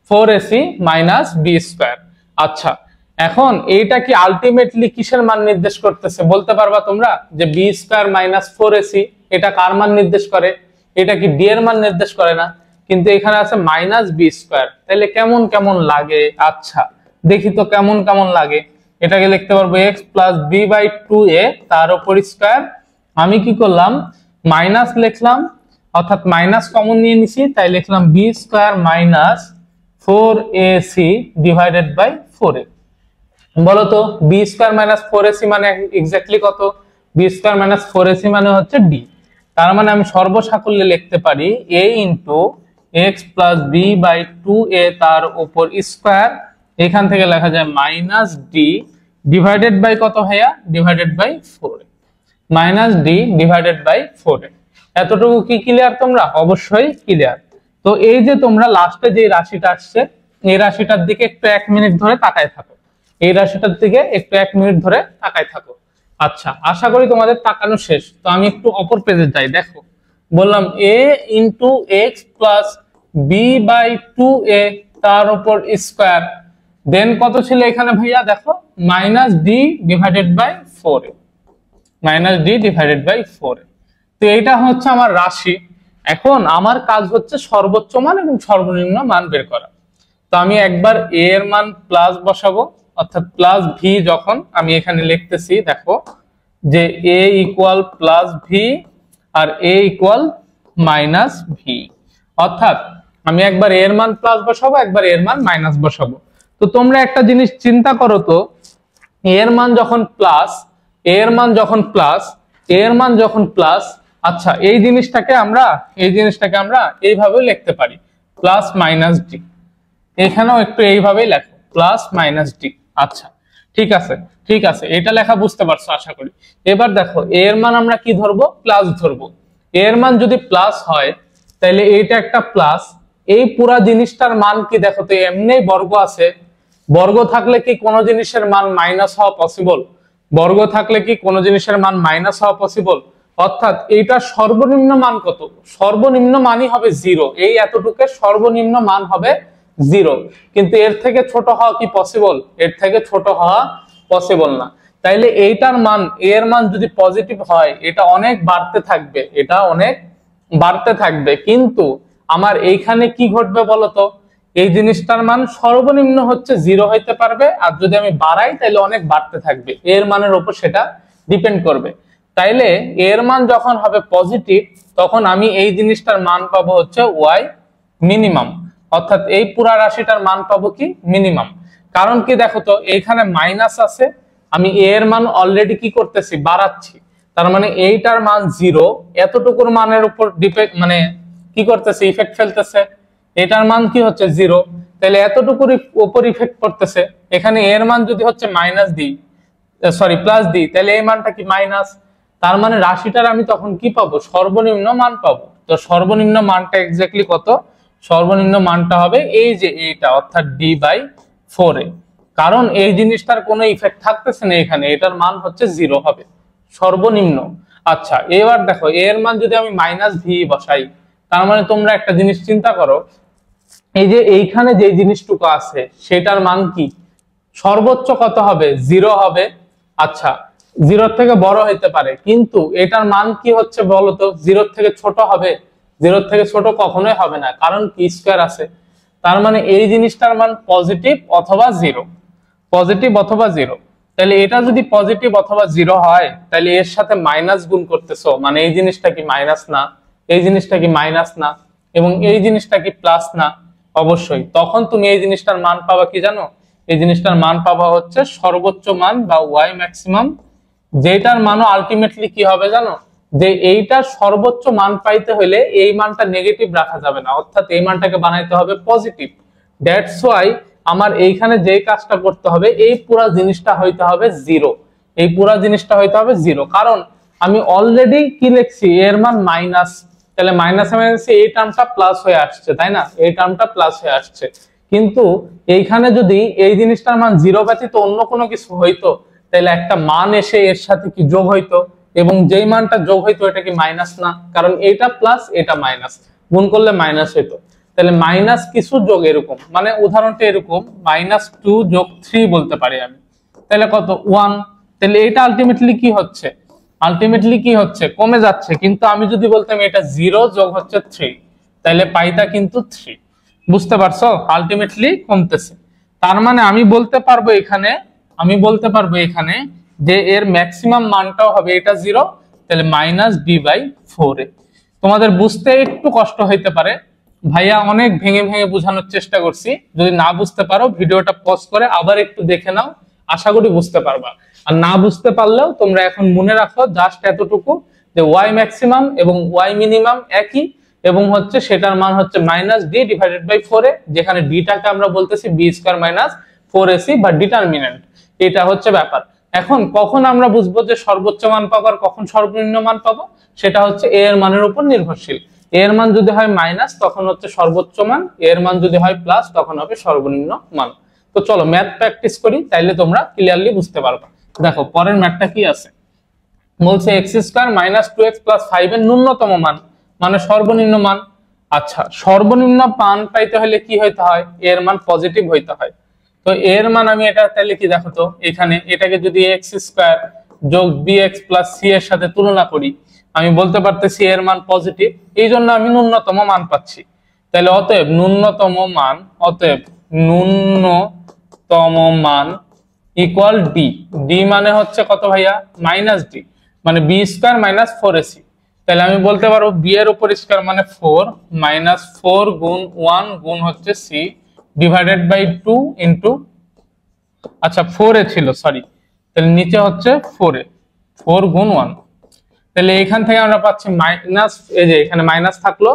4ac minus b square. আচ্ছা, এখন এইটা কি আলটিমেটলি কিসের মান নির্দেশ করতেছে বলতে পারবা তোমরা? যে বি স্কয়ার মাইনাস 4ac এটা কার মান নির্দেশ করে? এটা কি ডি এর মান নির্দেশ করে না? কিন্তু এখানে আছে মাইনাস বি স্কয়ার, তাহলে কেমন কেমন লাগে? আচ্ছা দেখি তো কেমন কেমন লাগে। এটাকে লিখতে পারবো x plus b by 2a তার উপর স্কয়ার, আমি কি করলাম মাইনাস লিখলাম, অর্থাৎ মাইনাস কমন নিয়ে নিছি, তাই লিখলাম b square minus 4ac divided by 4a। বলো তো বি স্কয়ার মাইনাস 4ac মানে এক্স্যাক্টলি কত? বি স্কয়ার মাইনাস 4ac মানে হচ্ছে ডি। তার মানে আমি সর্বসাকল্যে লিখতে পারি a into x plus b by 2a তার উপর স্কয়ার, এখান থেকে লেখা যায় মাইনাস ডি ডিভাইডেড বাই কত ভাইয়া? Divided by 4a, minus d divided by 4a। এতটুকু কি ক্লিয়ার তোমরা? অবশ্যই ক্লিয়ার। তো এই যে তোমরা লাস্টে যে রাশিটা আসছে, এই রাশিটার দিকে একটু 1 মিনিট ধরে তাকায় থাকো, এই রাশিটার দিকে একটু 1 মিনিট ধরে তাকায় থাকো। আচ্ছা, আশা করি তোমাদের তাকানো শেষ। তো আমি একটু অপর পেজে যাই, দেখো বললাম a into x plus b by 2a তার উপর স্কয়ার, দেন কত ছিল এখানে ভাইয়া? দেখো minus d divided by 4a, minus d divided by 4a। তো এইটা হচ্ছে আমার রাশি। এখন আমার কাজ হচ্ছে সর্বোচ্চ মান এবং সর্বনিম্ন মান বের করা। তো আমি একবার a এর মান প্লাস বসাবো, অর্থাৎ প্লাস ভি, যখন আমি এখানে লিখতেছি দেখো যে a ইকুয়াল প্লাস ভি আর a ইকুয়াল মাইনাস ভি, অর্থাৎ আমি একবার a এর মান প্লাস বসাবো, একবার a এর মান মাইনাস বসাবো। তো তোমরা একটা জিনিস চিন্তা করো তো, a এর মান যখন প্লাস, a এর মান যখন প্লাস, a এর মান যখন প্লাস, আচ্ছা এই জিনিসটাকে আমরা এইভাবেও লিখতে পারি প্লাস মাইনাস ডি, এখানেও একটু এইভাবেই লেখো প্লাস মাইনাস ডি। আচ্ছা ঠিক আছে, ঠিক আছে, এটা লেখা বুঝতে পারছো আশা করি। এবার দেখো a এর মান আমরা কি ধরবো? প্লাস ধরবো। a এর মান যদি প্লাস হয় তাহলে এইটা একটা প্লাস, এই পুরা জিনিসটার মান কি দেখো তো এমনি বর্গ আছে, বর্গ থাকলে কি কোনো জিনিসের মান মাইনাস হওয়া পসিবল? বর্গ থাকলে কি কোনো জিনিসের মান মাইনাস হওয়া পসিবল? অর্থাৎ এইটার সর্বনিম্ন মান কত? সর্বনিম্ন মানই হবে 0, এই এতটুকুর সর্বনিম্ন মান হবে 0। কিন্তু এর থেকে ছোট হওয়া কি পসিবল? এর থেকে ছোট হওয়া পসিবল না। তাইলে এইটার মান, এর মান যদি পজিটিভ হয় এটা অনেক বাড়তে থাকবে, এটা অনেক বাড়তে থাকবে। কিন্তু আমার এইখানে কি ঘটবে বলতো? এই জিনিসটার মান সর্বনিম্ন হচ্ছে 0 হইতে পারবে, আর যদি আমি বাড়াই তাহলে অনেক বাড়তে থাকবে, এর মানের উপর সেটা ডিপেন্ড করবে। তাইলে এর মান যখন হবে পজিটিভ তখন আমি এই জিনিসটার মান পাবো হচ্ছে ওয়াই মিনিমাম, অর্থাৎ এই পুরা রাশিটার মান পাবো কি? মিনিমাম। কারণ কি দেখো তো এইখানে মাইনাস আছে, আমি এর মান অলরেডি কি করতেছি? বাড়াচ্ছি, তার মানে এইটার মান 0, এতটুকুর মানের উপর ডিপেন্ড মানে কি করতেছে? ইফেক্ট ফেলতেছে। এটার মান কি হচ্ছে? 0, তাহলে এতটুকুর উপর ইফেক্ট করতেছে। এখানে এর মান যদি হচ্ছে মাইনাস দিই, সরি প্লাস দিই, তাহলে এই মানটা কি মাইনাস, তার মানে রাশিটার আমি তখন কি পাবো? সর্বনিম্ন মান পাবো। তো সর্বনিম্ন মানটা এক্স্যাক্টলি কত? সর্বনিম্ন মানটা হবে এই যে এইটা, অর্থাৎ ডি বাই 4a, কারণ এই জিনিসটার কোনো ইফেক্ট থাকতেছে না এখানে, এটার মান হচ্ছে 0 হবে সর্বনিম্ন। আচ্ছা এবার দেখো এর মান যদি আমি মাইনাস ভি বসাই, তার মানে তোমরা একটা জিনিস চিন্তা করো, এই যে এইখানে যে জিনিসটুকু আছে সেটার মান কি? সর্বোচ্চ কত হবে? 0 হবে। আচ্ছা 0 থেকে বড় হইতে পারে, কিন্তু এটার মান কি হচ্ছে বলতো? 0 থেকে ছোট হবে? 0 থেকে ছোট কখনোই হবে না, কারণ কি স্কয়ার আছে। তার মানে এই জিনিসটার মান পজিটিভ অথবা 0, পজিটিভ অথবা 0। তাহলে এটা যদি পজিটিভ অথবা 0 হয় তাহলে এর সাথে মাইনাস গুণ করতেছো, মানে এই জিনিসটা কি মাইনাস না? এই জিনিসটা কি মাইনাস না? এবং এই জিনিসটা কি প্লাস না? অবশ্যই। তখন তুমি এই জিনিসটার মান পাবা কি জানো? এই জিনিসটার মান পাবা হচ্ছে সর্বোচ্চ মান বা ওয়াই ম্যাক্সিমাম, যেটার মানও আলটিমেটলি কি হবে জানো? যে এইটার সর্বোচ্চ মান পাইতে হলে এই মানটা নেগেটিভ রাখা যাবে না, অর্থাৎ এই মানটাকে বানাইতে হবে পজিটিভ। দ্যাটস ওয়াই আমার এইখানে যে কাজটা করতে হবে, এই পুরা জিনিসটা হইতে হবে 0, এই পুরা জিনিসটা হইতে হবে 0, কারণ আমি অলরেডি কি লিখছি, এর মান মাইনাস, তাহলে মাইনাসে মাইনাসে এই টার্মটা প্লাস হয়ে আসছে, তাই না, এই টার্মটা প্লাস হয়ে আসছে। কিন্তু এইখানে যদি এই জিনিসটার মান 0 ব্যতীত অন্য কোনো কিছু হইতো, তাহলে একটা মান এসে এর সাথে কি যোগ হইতো, এবং যেই মানটা যোগ হইতো এটা কি মাইনাস না, কারণ এটা প্লাস এটা মাইনাস, গুণ করলে মাইনাস হইতো। তাহলে মাইনাস কিছু যোগ এরকম, মানে উদাহরণটা এরকম -2 যোগ 3 বলতে পারি আমি, তাহলে কত 1। তাহলে এটা আলটিমেটলি কি হচ্ছে, আলটিমেটলি কি হচ্ছে, কমে যাচ্ছে। কিন্তু আমি যদি বলতাম এটা 0 যোগ হচ্ছে 3, তাহলে পাইতা কিন্তু 3। বুঝতে পারছো, আলটিমেটলি কমতেছে। তার মানে আমি বলতে পারবো এখানে, আমি বলতে পারবো এখানে যে এর ম্যাক্সিমাম মানটাও হবে এটা 0, তাহলে -b/4a। তোমাদের বুঝতে একটু কষ্ট হইতে পারে, ভাইয়া অনেক ভেঙে ভেঙে বোঝানোর চেষ্টা করছি। যদি না বুঝতে পারো ভিডিওটা পজ করে আবার একটু দেখে নাও, আশা করি বুঝতে পারবা। আর না বুঝতে পারলেও তোমরা এখন মনে রাখো জাস্ট এতটুকু, যে ওয়াই ম্যাক্সিমাম এবং ওয়াই মিনিমাম একই, এবং হচ্ছে সেটার মান হচ্ছে -d/4a, যেখানে ডিটাকে আমরা বলতেছি b² - 4ac বা ডিটারমিনেন্ট। এটা হচ্ছে ব্যাপার। এখন কখন আমরা বুঝবো যে সর্বোচ্চ মান পাবো আর কখন সর্বনিম্ন মান পাবো, সেটা হচ্ছে a এর মানের উপর নির্ভরশীল। a এর মান যদি হয় মাইনাস তখন হচ্ছে সর্বোচ্চ মান, a এর মান যদি হয় প্লাস তখন হবে সর্বনিম্ন মান। তো চলো ম্যাথ প্র্যাকটিস করি, তাইলে তোমরা ক্লিয়ারলি বুঝতে পারবা। দেখো পরের ম্যাথটা কি আছে, বলছে x² - 2x + 5 এর ন্যূনতম মান, মানে সর্বনিম্ন মান। আচ্ছা, সর্বনিম্ন মান পাইতে হলে কি হইতে হয়, এর মান পজিটিভ হইতে হয়। তো এর মান আমি এটা তাহলে কি, দেখো তো এখানে এটাকে যদি x² যোগ bx + c এর সাথে তুলনা করি, আমি বলতে পারতেছি এর মান পজিটিভ, এই জন্য আমি ন্যূনতম মান পাচ্ছি। তাহলে অতএব ন্যূনতম মান, অতএব ন্যূনতম মান ইকুয়াল ডি। ডি মানে হচ্ছে কত ভাইয়া, -d, মানে b² - 4ac। তাহলে আমি বলতে পারবো b এর উপর স্কয়ার মানে 4 -4 গুণ 1 গুণ হচ্ছে c ডিভাইডেড বাই 2 ইনটু, আচ্ছা 4 এ ছিল সরি, তাহলে নিচে হচ্ছে 4 এ, 4 গুণ 1। তাহলে এখান থেকে আমরা পাচ্ছি মাইনাস, এই যে এখানে মাইনাস থাকলো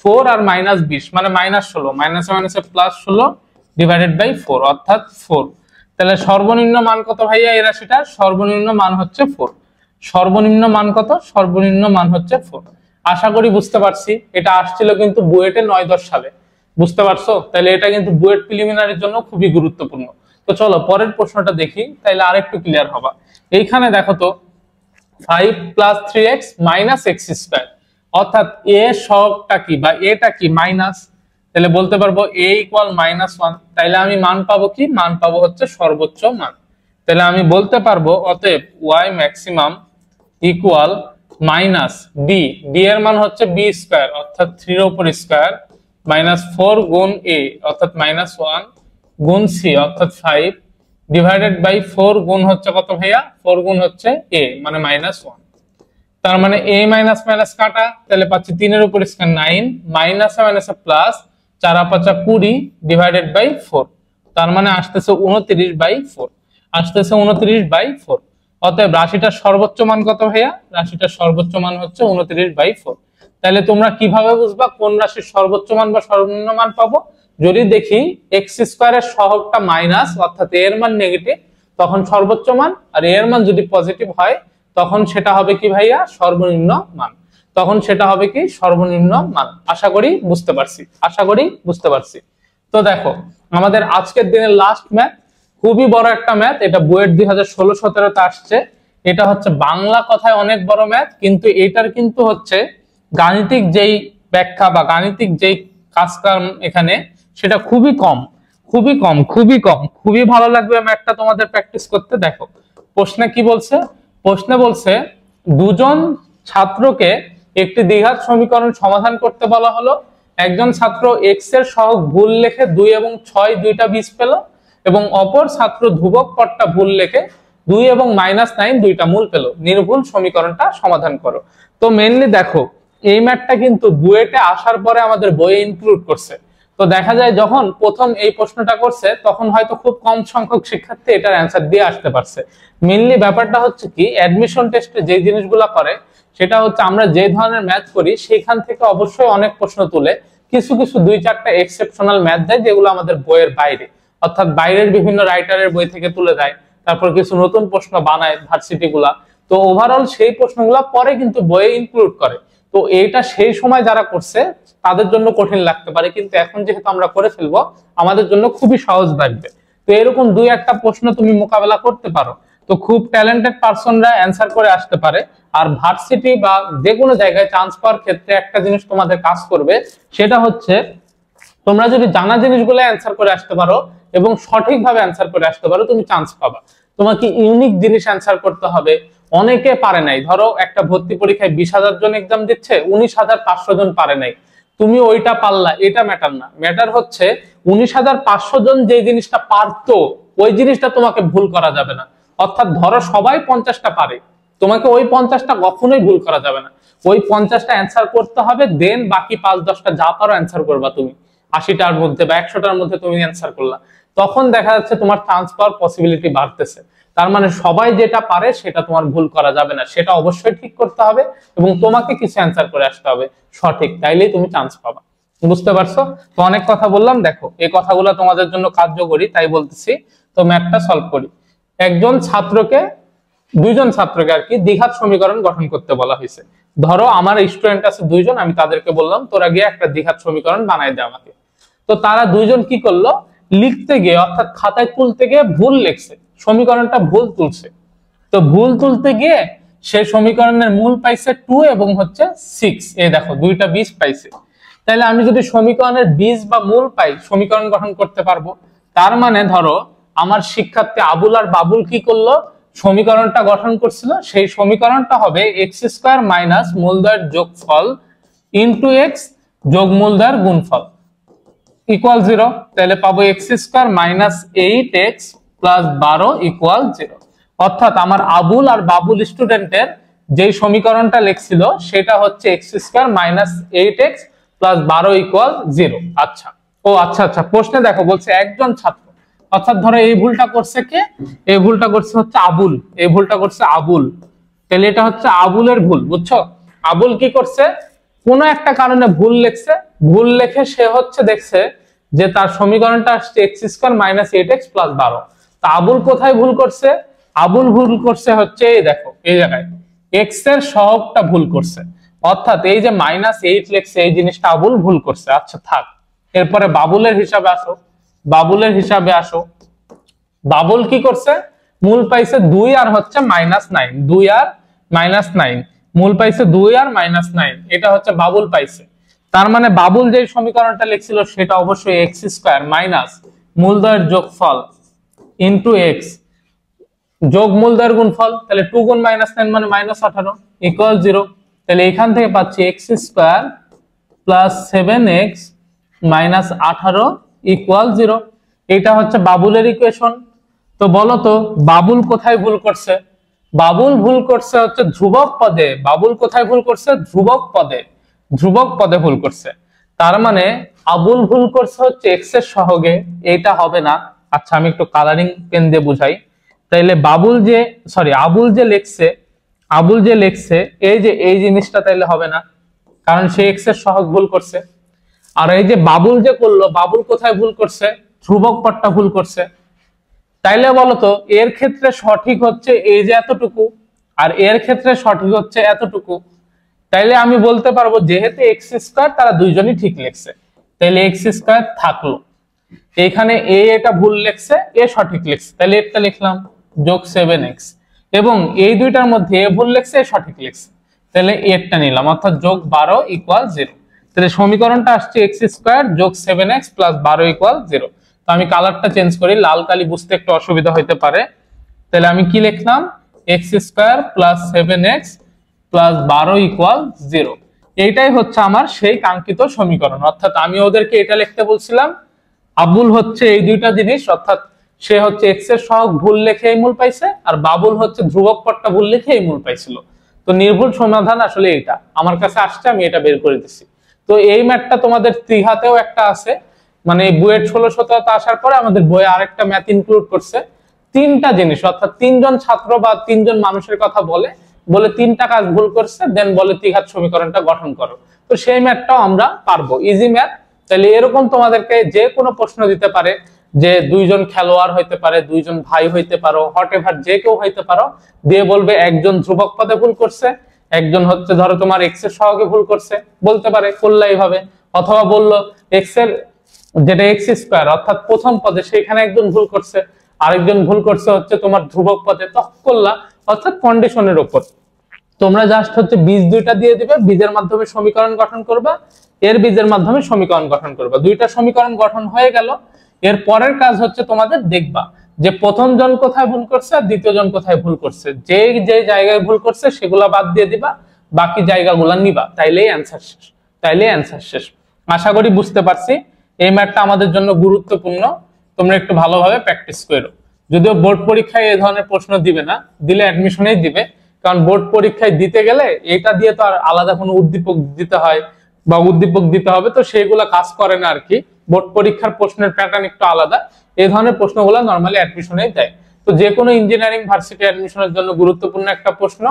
4 আর -20 মানে -16, মাইনাসে মাইনাসে +16 ডিভাইডেড বাই 4 অর্থাৎ 4। তাহলে সর্বনিম্ন মান কত ভাইয়া এই রাশিটার, সর্বনিম্ন মান হচ্ছে 4। সর্বনিম্ন মান কত, সর্বনিম্ন মান হচ্ছে 4। আশা করি বুঝতে পারছি। এটা আসছিল কিন্তু বুয়েটে 9-10 সালে, বুঝতে পারছো। তাহলে এটা কিন্তু বুয়েট প্রিলিমিনারির জন্য খুবই গুরুত্বপূর্ণ। তো চলো পরের প্রশ্নটা দেখি, তাইলে আরেকটু ক্লিয়ার হবা। এইখানে দেখো তো 5 + 3x - x², অর্থাৎ a সহগটা কি বা এটা কি মাইনাস, তাহলে বলতে পারবো a = -1। তাইলে আমি মান পাবো কি, মান পাবো হচ্ছে সর্বোচ্চ মান। তাহলে আমি বলতে পারবো অতএব y maximum equal -b, b এর মান হচ্ছে b² অর্থাৎ 3 এর উপর স্কয়ার -4 গুণ a অর্থাৎ -1 গুণ c অর্থাৎ 5 ডিভাইডেড বাই 4 গুণ হচ্ছে কত ভাইয়া, 4 গুণ হচ্ছে a মানে -1। তার মানে a মাইনাস মাইনাস কাটা, তাহলে পাচ্ছি 3 এর উপর স্কয়ার 9 মাইনাসে মাইনাসে প্লাস 4 আর 5 20 ডিভাইডেড বাই 4, তার মানে আসতেছে 29/4, আসতেছে 29/4। অতএব রাশিটার সর্বোচ্চ মান কত ভাইয়া, রাশিটার সর্বোচ্চ মান হচ্ছে 29/4। তাহলে তোমরা কিভাবে বুঝবা কোন রাশির সর্বোচ্চ মান বা সর্বনিম্ন মান পাবো, যদি দেখি x² এর সহগটা মাইনাস অর্থাৎ a এর মান নেগেটিভ তখন সর্বোচ্চ মান, আর a এর মান যদি পজিটিভ হয় তখন সেটা হবে কি ভাইয়া, সর্বনিম্ন মান। তখন সেটা হবে কি, সর্বনিম্ন মান। আশা করি বুঝতে পারছি, আশা করি বুঝতে পারছি। তো দেখো আমাদের আজকের দিনের লাস্ট ম্যাথ, খুবই বড় একটা ম্যাথ, এটা বুয়েট 2016-17 আসছে। এটা হচ্ছে বাংলা কথায় অনেক বড় ম্যাথ, কিন্তু এটার কিন্তু হচ্ছে গাণিতিক যেই ব্যাখ্যা বা গাণিতিক যেই কাজকাম এখানে সেটা খুবই কম, খুবই কম, খুবই কম। খুবই ভালো লাগবে ম্যাথটা তোমাদের প্র্যাকটিস করতে। দেখো প্রশ্নে কি বলছে, প্রশ্নে বলছে দুজন ছাত্রকে একটি দ্বিঘাত সমীকরণ সমাধান করতে বলা হলো। একজন ছাত্র এক্স এর সহগ ভুল লিখে 2 এবং 6 দুইটা বীজ পেল, এবং অপর ছাত্র ধ্রুবক পদটা ভুল লিখে 2 এবং -9 দুইটা মূল পেল। নির্ভুল সমীকরণটা সমাধান করো। তো মেইনলি দেখো এই ম্যাথটা কিন্তু বুয়েটে আসার পরে আমাদের বইয়ে ইনক্লুড করছে। তো দেখা যায় যখন প্রথম এই প্রশ্নটা করছে তখন হয়তো খুব কম সংখ্যক শিক্ষার্থী এটার অ্যান্সার দিয়ে আসতে পারছে। মেইনলি ব্যাপারটা হচ্ছে কি, অ্যাডমিশন টেস্টে যে জিনিসগুলো করে সেটা হচ্ছে আমরা যে ধরনের ম্যাথ করি সেখান থেকে অবশ্যই অনেক প্রশ্ন তুলে কিছু কিছু 2-4টা এক্সেপশনাল ম্যাথ দেয় যেগুলো আমাদের বইয়ের বাইরে, অর্থাৎ বাইরের বিভিন্ন রাইটারের বই থেকে তুলে দেয়। তারপর কিছু নতুন প্রশ্ন বানায় ভার্সিটি গুলা, তো ওভারঅল সেই প্রশ্নগুলো পরে কিন্তু বইয়ে ইনক্লুড করে। তো এইটা সেই সময় যারা করছে তাদের জন্য কঠিন লাগতে পারে, কিন্তু এখন যেহেতু আমরা করে ফেলবো আমাদের জন্য খুবই সহজ লাগবে। তো এরকম দুই একটা প্রশ্ন তুমি মোকাবেলা করতে পারো। তো খুব ট্যালেন্টেড পারসনরা অ্যান্সার করে আসতে পারে। আর ভার্সিটি বা যে কোনো জায়গায় চান্স পাওয়ার ক্ষেত্রে একটা জিনিস তোমাদের কাজ করবে, সেটা হচ্ছে তোমরা যদি জানা জিনিসগুলো অ্যান্সার করে আসতে পারো এবং সঠিকভাবে অ্যান্সার করে আসতে পারো, তুমি চান্স পাবা। তোমাকে ইউনিক জিনিস অ্যান্সার করতে হবে। অনেকে পারে নাই, ধরো একটা ভর্তি পরীক্ষায় 20,000 জন এক্সাম দিচ্ছে, 19,500 জন পারে নাই, তুমি ওইটা পারলা, এটা ম্যাটার না। ম্যাটার হচ্ছে 19,500 জন যে জিনিসটা পারতো ওই জিনিসটা তোমাকে ভুল করা যাবে না। অর্থাৎ ধরো সবাই 50টা পারে, তোমাকে ওই 50টা কখনোই ভুল করা যাবে না। ওই 50টা অ্যান্সার করতে হবে, দেন বাকি 5-10টা যা পারো অ্যান্সার করবা তুমি। 80টার মধ্যে বা 100টার মধ্যে তুমি অ্যান্সার করলা, তখন দেখা যাচ্ছে তোমার চান্স পাওয়ার পসিবিলিটি বাড়তেছে। তার মানে সবাই যেটা পারে সেটা তোমার ভুল করা যাবে না, সেটা অবশ্যই ঠিক করতে হবে এবং তোমাকে কিছু অ্যান্সার করে আসতে হবে সঠিক, তাইলেই তুমি চান্স পাবা। বুঝতে পারছো? তো অনেক কথা বললাম, দেখো এই কথাগুলো তোমাদের জন্য কার্যকরী তাই বলতেছি। তো ম্যাথটা সলভ করি। দুইজন ছাত্রকে আর কি দ্বিঘাত সমীকরণ গঠন করতে বলা হয়েছে। ধরো আমার স্টুডেন্ট আছে 2জন, আমি তাদেরকে বললাম তোরা গিয়ে একটা দ্বিঘাত সমীকরণ বানাই দে আমাকে। তো তারা 2জন কি করলো, লিখতে গিয়ে অর্থাৎ খাতায় তুলতে গিয়ে ভুল লিখছে, সমীকরণটা ভুল তুলছে। তো ভুল তুলতে গিয়ে সেই সমীকরণের মূল পাইছে 2 এবং হচ্ছে 6। এই দেখো দুইটা 20 পাইছে। তাহলে আমি যদি সমীকরণের বীজ বা মূল পাই, সমীকরণ গঠন করতে পারবো। তার মানে ধরো আমার শিক্ষার্থী আবুল আর বাবুল কি করলো, সমীকরণটা গঠন করছিল, সেই সমীকরণটা হবে x² মাইনাস মূলদ্বয়ের যোগফল ইন্টু x যোগ মূলদ্বয়ের গুণফল ইকুয়াল 0। তাহলে পাবো x² minus 8x plus 12 equal 0। অর্থাৎ আমার আবুল আর বাবুল স্টুডেন্টের যে সমীকরণটা লিখছিল সেটা হচ্ছে x² minus 8x plus 12 equal 0। আচ্ছা, আচ্ছা প্রশ্নে দেখো বলছে একজন ছাত্র, অর্থাৎ ধরো এই ভুলটা করছে কে, এই ভুলটা করছে হচ্ছে আবুল, এই ভুলটা করছে আবুল। তাহলে এটা হচ্ছে আবুলের ভুল, বুঝছো? আবুল কি করছে, কোন একটা কারণে ভুল লিখছে, ভুল লিখে সে হচ্ছে দেখছে যে তার সমীকরণটা আসছে x² মাইনাস 8x প্লাস 12। তা আবুল কোথায় ভুল করছে, আবুল ভুল করছে হচ্ছে এই দেখো এই জায়গায় x এর সহগটা ভুল করছে, অর্থাৎ এই যে -8 লিখছে এই জিনিসটা আবুল ভুল করছে। আচ্ছা থাক, এরপরে বাবুলের হিসাবে আসো। বাবুল কি করছে, মূল পাইছে 2 আর হচ্ছে -9, 2 আর -9, মূল পাইছে 2 আর -9, এটা হচ্ছে বাবুল পাইছে। তার মানে বাবুল যে সমীকরণটা লিখছিল সেটা অবশ্যই x² মাইনাস মূলদ্বয়ের যোগফল ইনটু x যোগ মূলদ্বয়ের গুণফল। তাহলে 2 গুণ -9 মানে -18 ইকুয়াল 0। তাহলে এখান থেকে পাচ্ছি x² plus 7x minus 18 equal 0। এটা হচ্ছে বাবুলের ইকুয়েশন। তো বলো তো বাবুল কোথায় ভুল করছে, বাবুল ভুল করছে হচ্ছে ধ্রুবক পদে। বাবুল কোথায় ভুল করছে, ধ্রুবক পদে ভুল করছে। তার মানে আবুল ভুল করছে হচ্ছে x এর সহগে, এটা হবে না। আচ্ছা আমি একটু কালারিং পেন দিয়ে বুঝাই। তাইলে আবুল যে লিখছে এই যে এই জিনিসটা তাইলে হবে না, কারণ সে x এর সহগ ভুল করছে। আর এই যে বাবুল যে করলো, বাবুল কোথায় ভুল করছে, ধ্রুবক পদটা ভুল করছে। তাইলে বলতো এর ক্ষেত্রে সঠিক হচ্ছে এই যে এতটুকু, আর এর ক্ষেত্রে সঠিক হচ্ছে এতটুকু। তাইলে আমি বলতে পারবো যেহেতু x² তারা দুইজনই ঠিক লিখছে, তাইলে x² থাকলো। এখানে এটা ভুল লিখছে, সঠিক লিখছে, তাহলে এটা লিখলাম যোগ 7x, এবং এই দুইটার মধ্যে ভুল লিখছে, সঠিক লিখছে, তাহলে এটা নিলাম, অর্থাৎ যোগ 12 ইকুয়াল 0। তাহলে সমীকরণটা আসছে x² যোগ 7x প্লাস 12 ইকুয়াল 0। তো আমি কালারটা চেঞ্জ করি, লাল কালি বুঝতে একটু অসুবিধা হইতে পারে। তাহলে আমি কি লিখলাম, x² plus 7x plus 12 equal 0। এইটাই হচ্ছে আমার সেই কাঙ্ক্ষিত সমীকরণ। অর্থাৎ আমি ওদেরকে এটা লিখতে বলছিলাম, আবুল হচ্ছে এই দুইটা জিনিস, অর্থাৎ সে হচ্ছে x এর সহগ ভুল লিখে এই মূল পাইছে, আর বাবুল হচ্ছে ধ্রুবক পদটা ভুল লিখে এই মূল পাইছিল। তো নির্ভুল সমাধান আসলে এটা আমার কাছে আসছে, আমি এটা বের করে দিচ্ছি। তো এই ম্যাথটা তোমাদের ত্রিঘাতেও একটা আছে, মানে বুয়েট 16-17 আসার পরে আমাদের বইয়ে আরেকটা ম্যাথ ইনক্লুড করছে। 3টা জিনিস, অর্থাৎ 3জন ছাত্র বা 3জন মানুষের কথা বলে 3টা কাজ ভুল করছে, দেন বলে ত্রিঘাত সমীকরণটা গঠন করো। তো সেই ম্যাথটাও আমরা পারবো, ইজি ম্যাথ। তাহলে এরকম তোমাদেরকে যে কোনো প্রশ্ন দিতে পারে, যে দুইজন খেলোয়াড় হইতে পারে, দুইজন ভাই হইতে পারো, হট এভার যে কেউ হইতে পারো, দিয়ে বলবে একজন ধ্রুবক পদে ভুল করছে, একজন হচ্ছে ধরো তোমার এক্স এর সহগে ভুল করছে, বলতে পারে করলে এইভাবে, অথবা বললো এক্স এর যেটা এক্স স্কোয়ার অর্থাৎ প্রথম পদে সেখানে একজন ভুল করছে, আরেকজন ভুল করছে হচ্ছে তোমার ধ্রুবক পদে, তখন করলা অর্থাৎ কন্ডিশনের উপর। তোমরা জাস্ট হচ্ছে বীজ দুইটা দিয়ে দিবে, বীজের মাধ্যমে সমীকরণ গঠন করবা, এর বীজের মাধ্যমে সমীকরণ গঠন করবা, দুইটা সমীকরণ গঠন হয়ে গেল। এর পরের কাজ হচ্ছে তোমাদের দেখবা যে প্রথম জন কোথায় ভুল করছে আর দ্বিতীয় জন কোথায় ভুল করছে, যে যে জায়গায় ভুল করছে সেগুলা বাদ দিয়ে দিবা, বাকি জায়গাগুলা নিবা, তাইলেই অ্যান্সার শেষ, তাইলেই অ্যান্সার শেষ। আশা করি বুঝতে পারছি। এই ম্যাথটা আমাদের জন্য গুরুত্বপূর্ণ, তোমরা একটু ভালোভাবে প্র্যাকটিস করো। যদিও বোর্ড পরীক্ষায় এই ধরনের প্রশ্ন দিবে না, দিলে অ্যাডমিশনেই দিবে, কারণ বোর্ড পরীক্ষায় দিতে গেলে এটা দিয়ে তো আর আলাদা কোনো উদ্দীপক দিতে হয় বা উদ্দীপক দিতে হবে, তো সেইগুলা কাজ করে না আর কি। বোর্ড পরীক্ষার প্রশ্নের প্যাটার্ন একটু আলাদা, এই ধরনের প্রশ্নগুলো নরমালি অ্যাডমিশনেই দেয়। তো যে কোনো ইঞ্জিনিয়ারিং ভার্সিটি অ্যাডমিশনের জন্য গুরুত্বপূর্ণ একটা প্রশ্ন,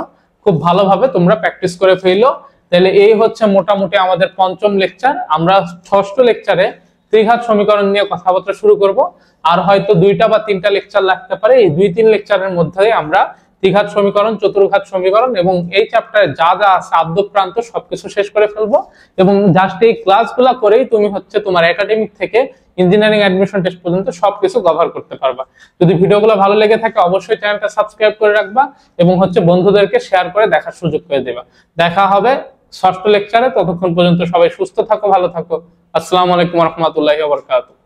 খুব ভালোভাবে তোমরা প্র্যাকটিস করে ফেলো। তাহলে এই হচ্ছে মোটামুটি আমাদের পঞ্চম লেকচার। আমরা ষষ্ঠ লেকচারে ত্রিঘাত সমীকরণ নিয়ে কথাবার্তা শুরু করব, আর হয়তো 2টা বা 3টা লেকচার লাগতে পারে। এই 2-3 লেকচারের মধ্যে আমরা ত্রিঘাত সমীকরণ, চতুর্ঘাত সমীকরণ এবং এই চ্যাপ্টারে যা যা আছে আদ্য প্রান্ত সবকিছু শেষ করে ফেলবো। এবং জাস্ট এই ক্লাসগুলো করেই তুমি হচ্ছে তোমার একাডেমিক থেকে ইঞ্জিনিয়ারিং অ্যাডমিশন টেস্ট পর্যন্ত সবকিছু কভার করতে পারবা। যদি ভিডিওগুলো ভালো লেগে থাকে অবশ্যই চ্যানেলটা সাবস্ক্রাইব করে রাখবা এবং হচ্ছে বন্ধুদেরকে শেয়ার করে দেখার সুযোগ করে দেবা। দেখা হবে ষষ্ঠ লেকচারে, ততক্ষণ পর্যন্ত সবাই সুস্থ থাকো, ভালো থাকো। আসসালামু আলাইকুম ওয়া রাহমাতুল্লাহি ওয়া বারাকাতুহু।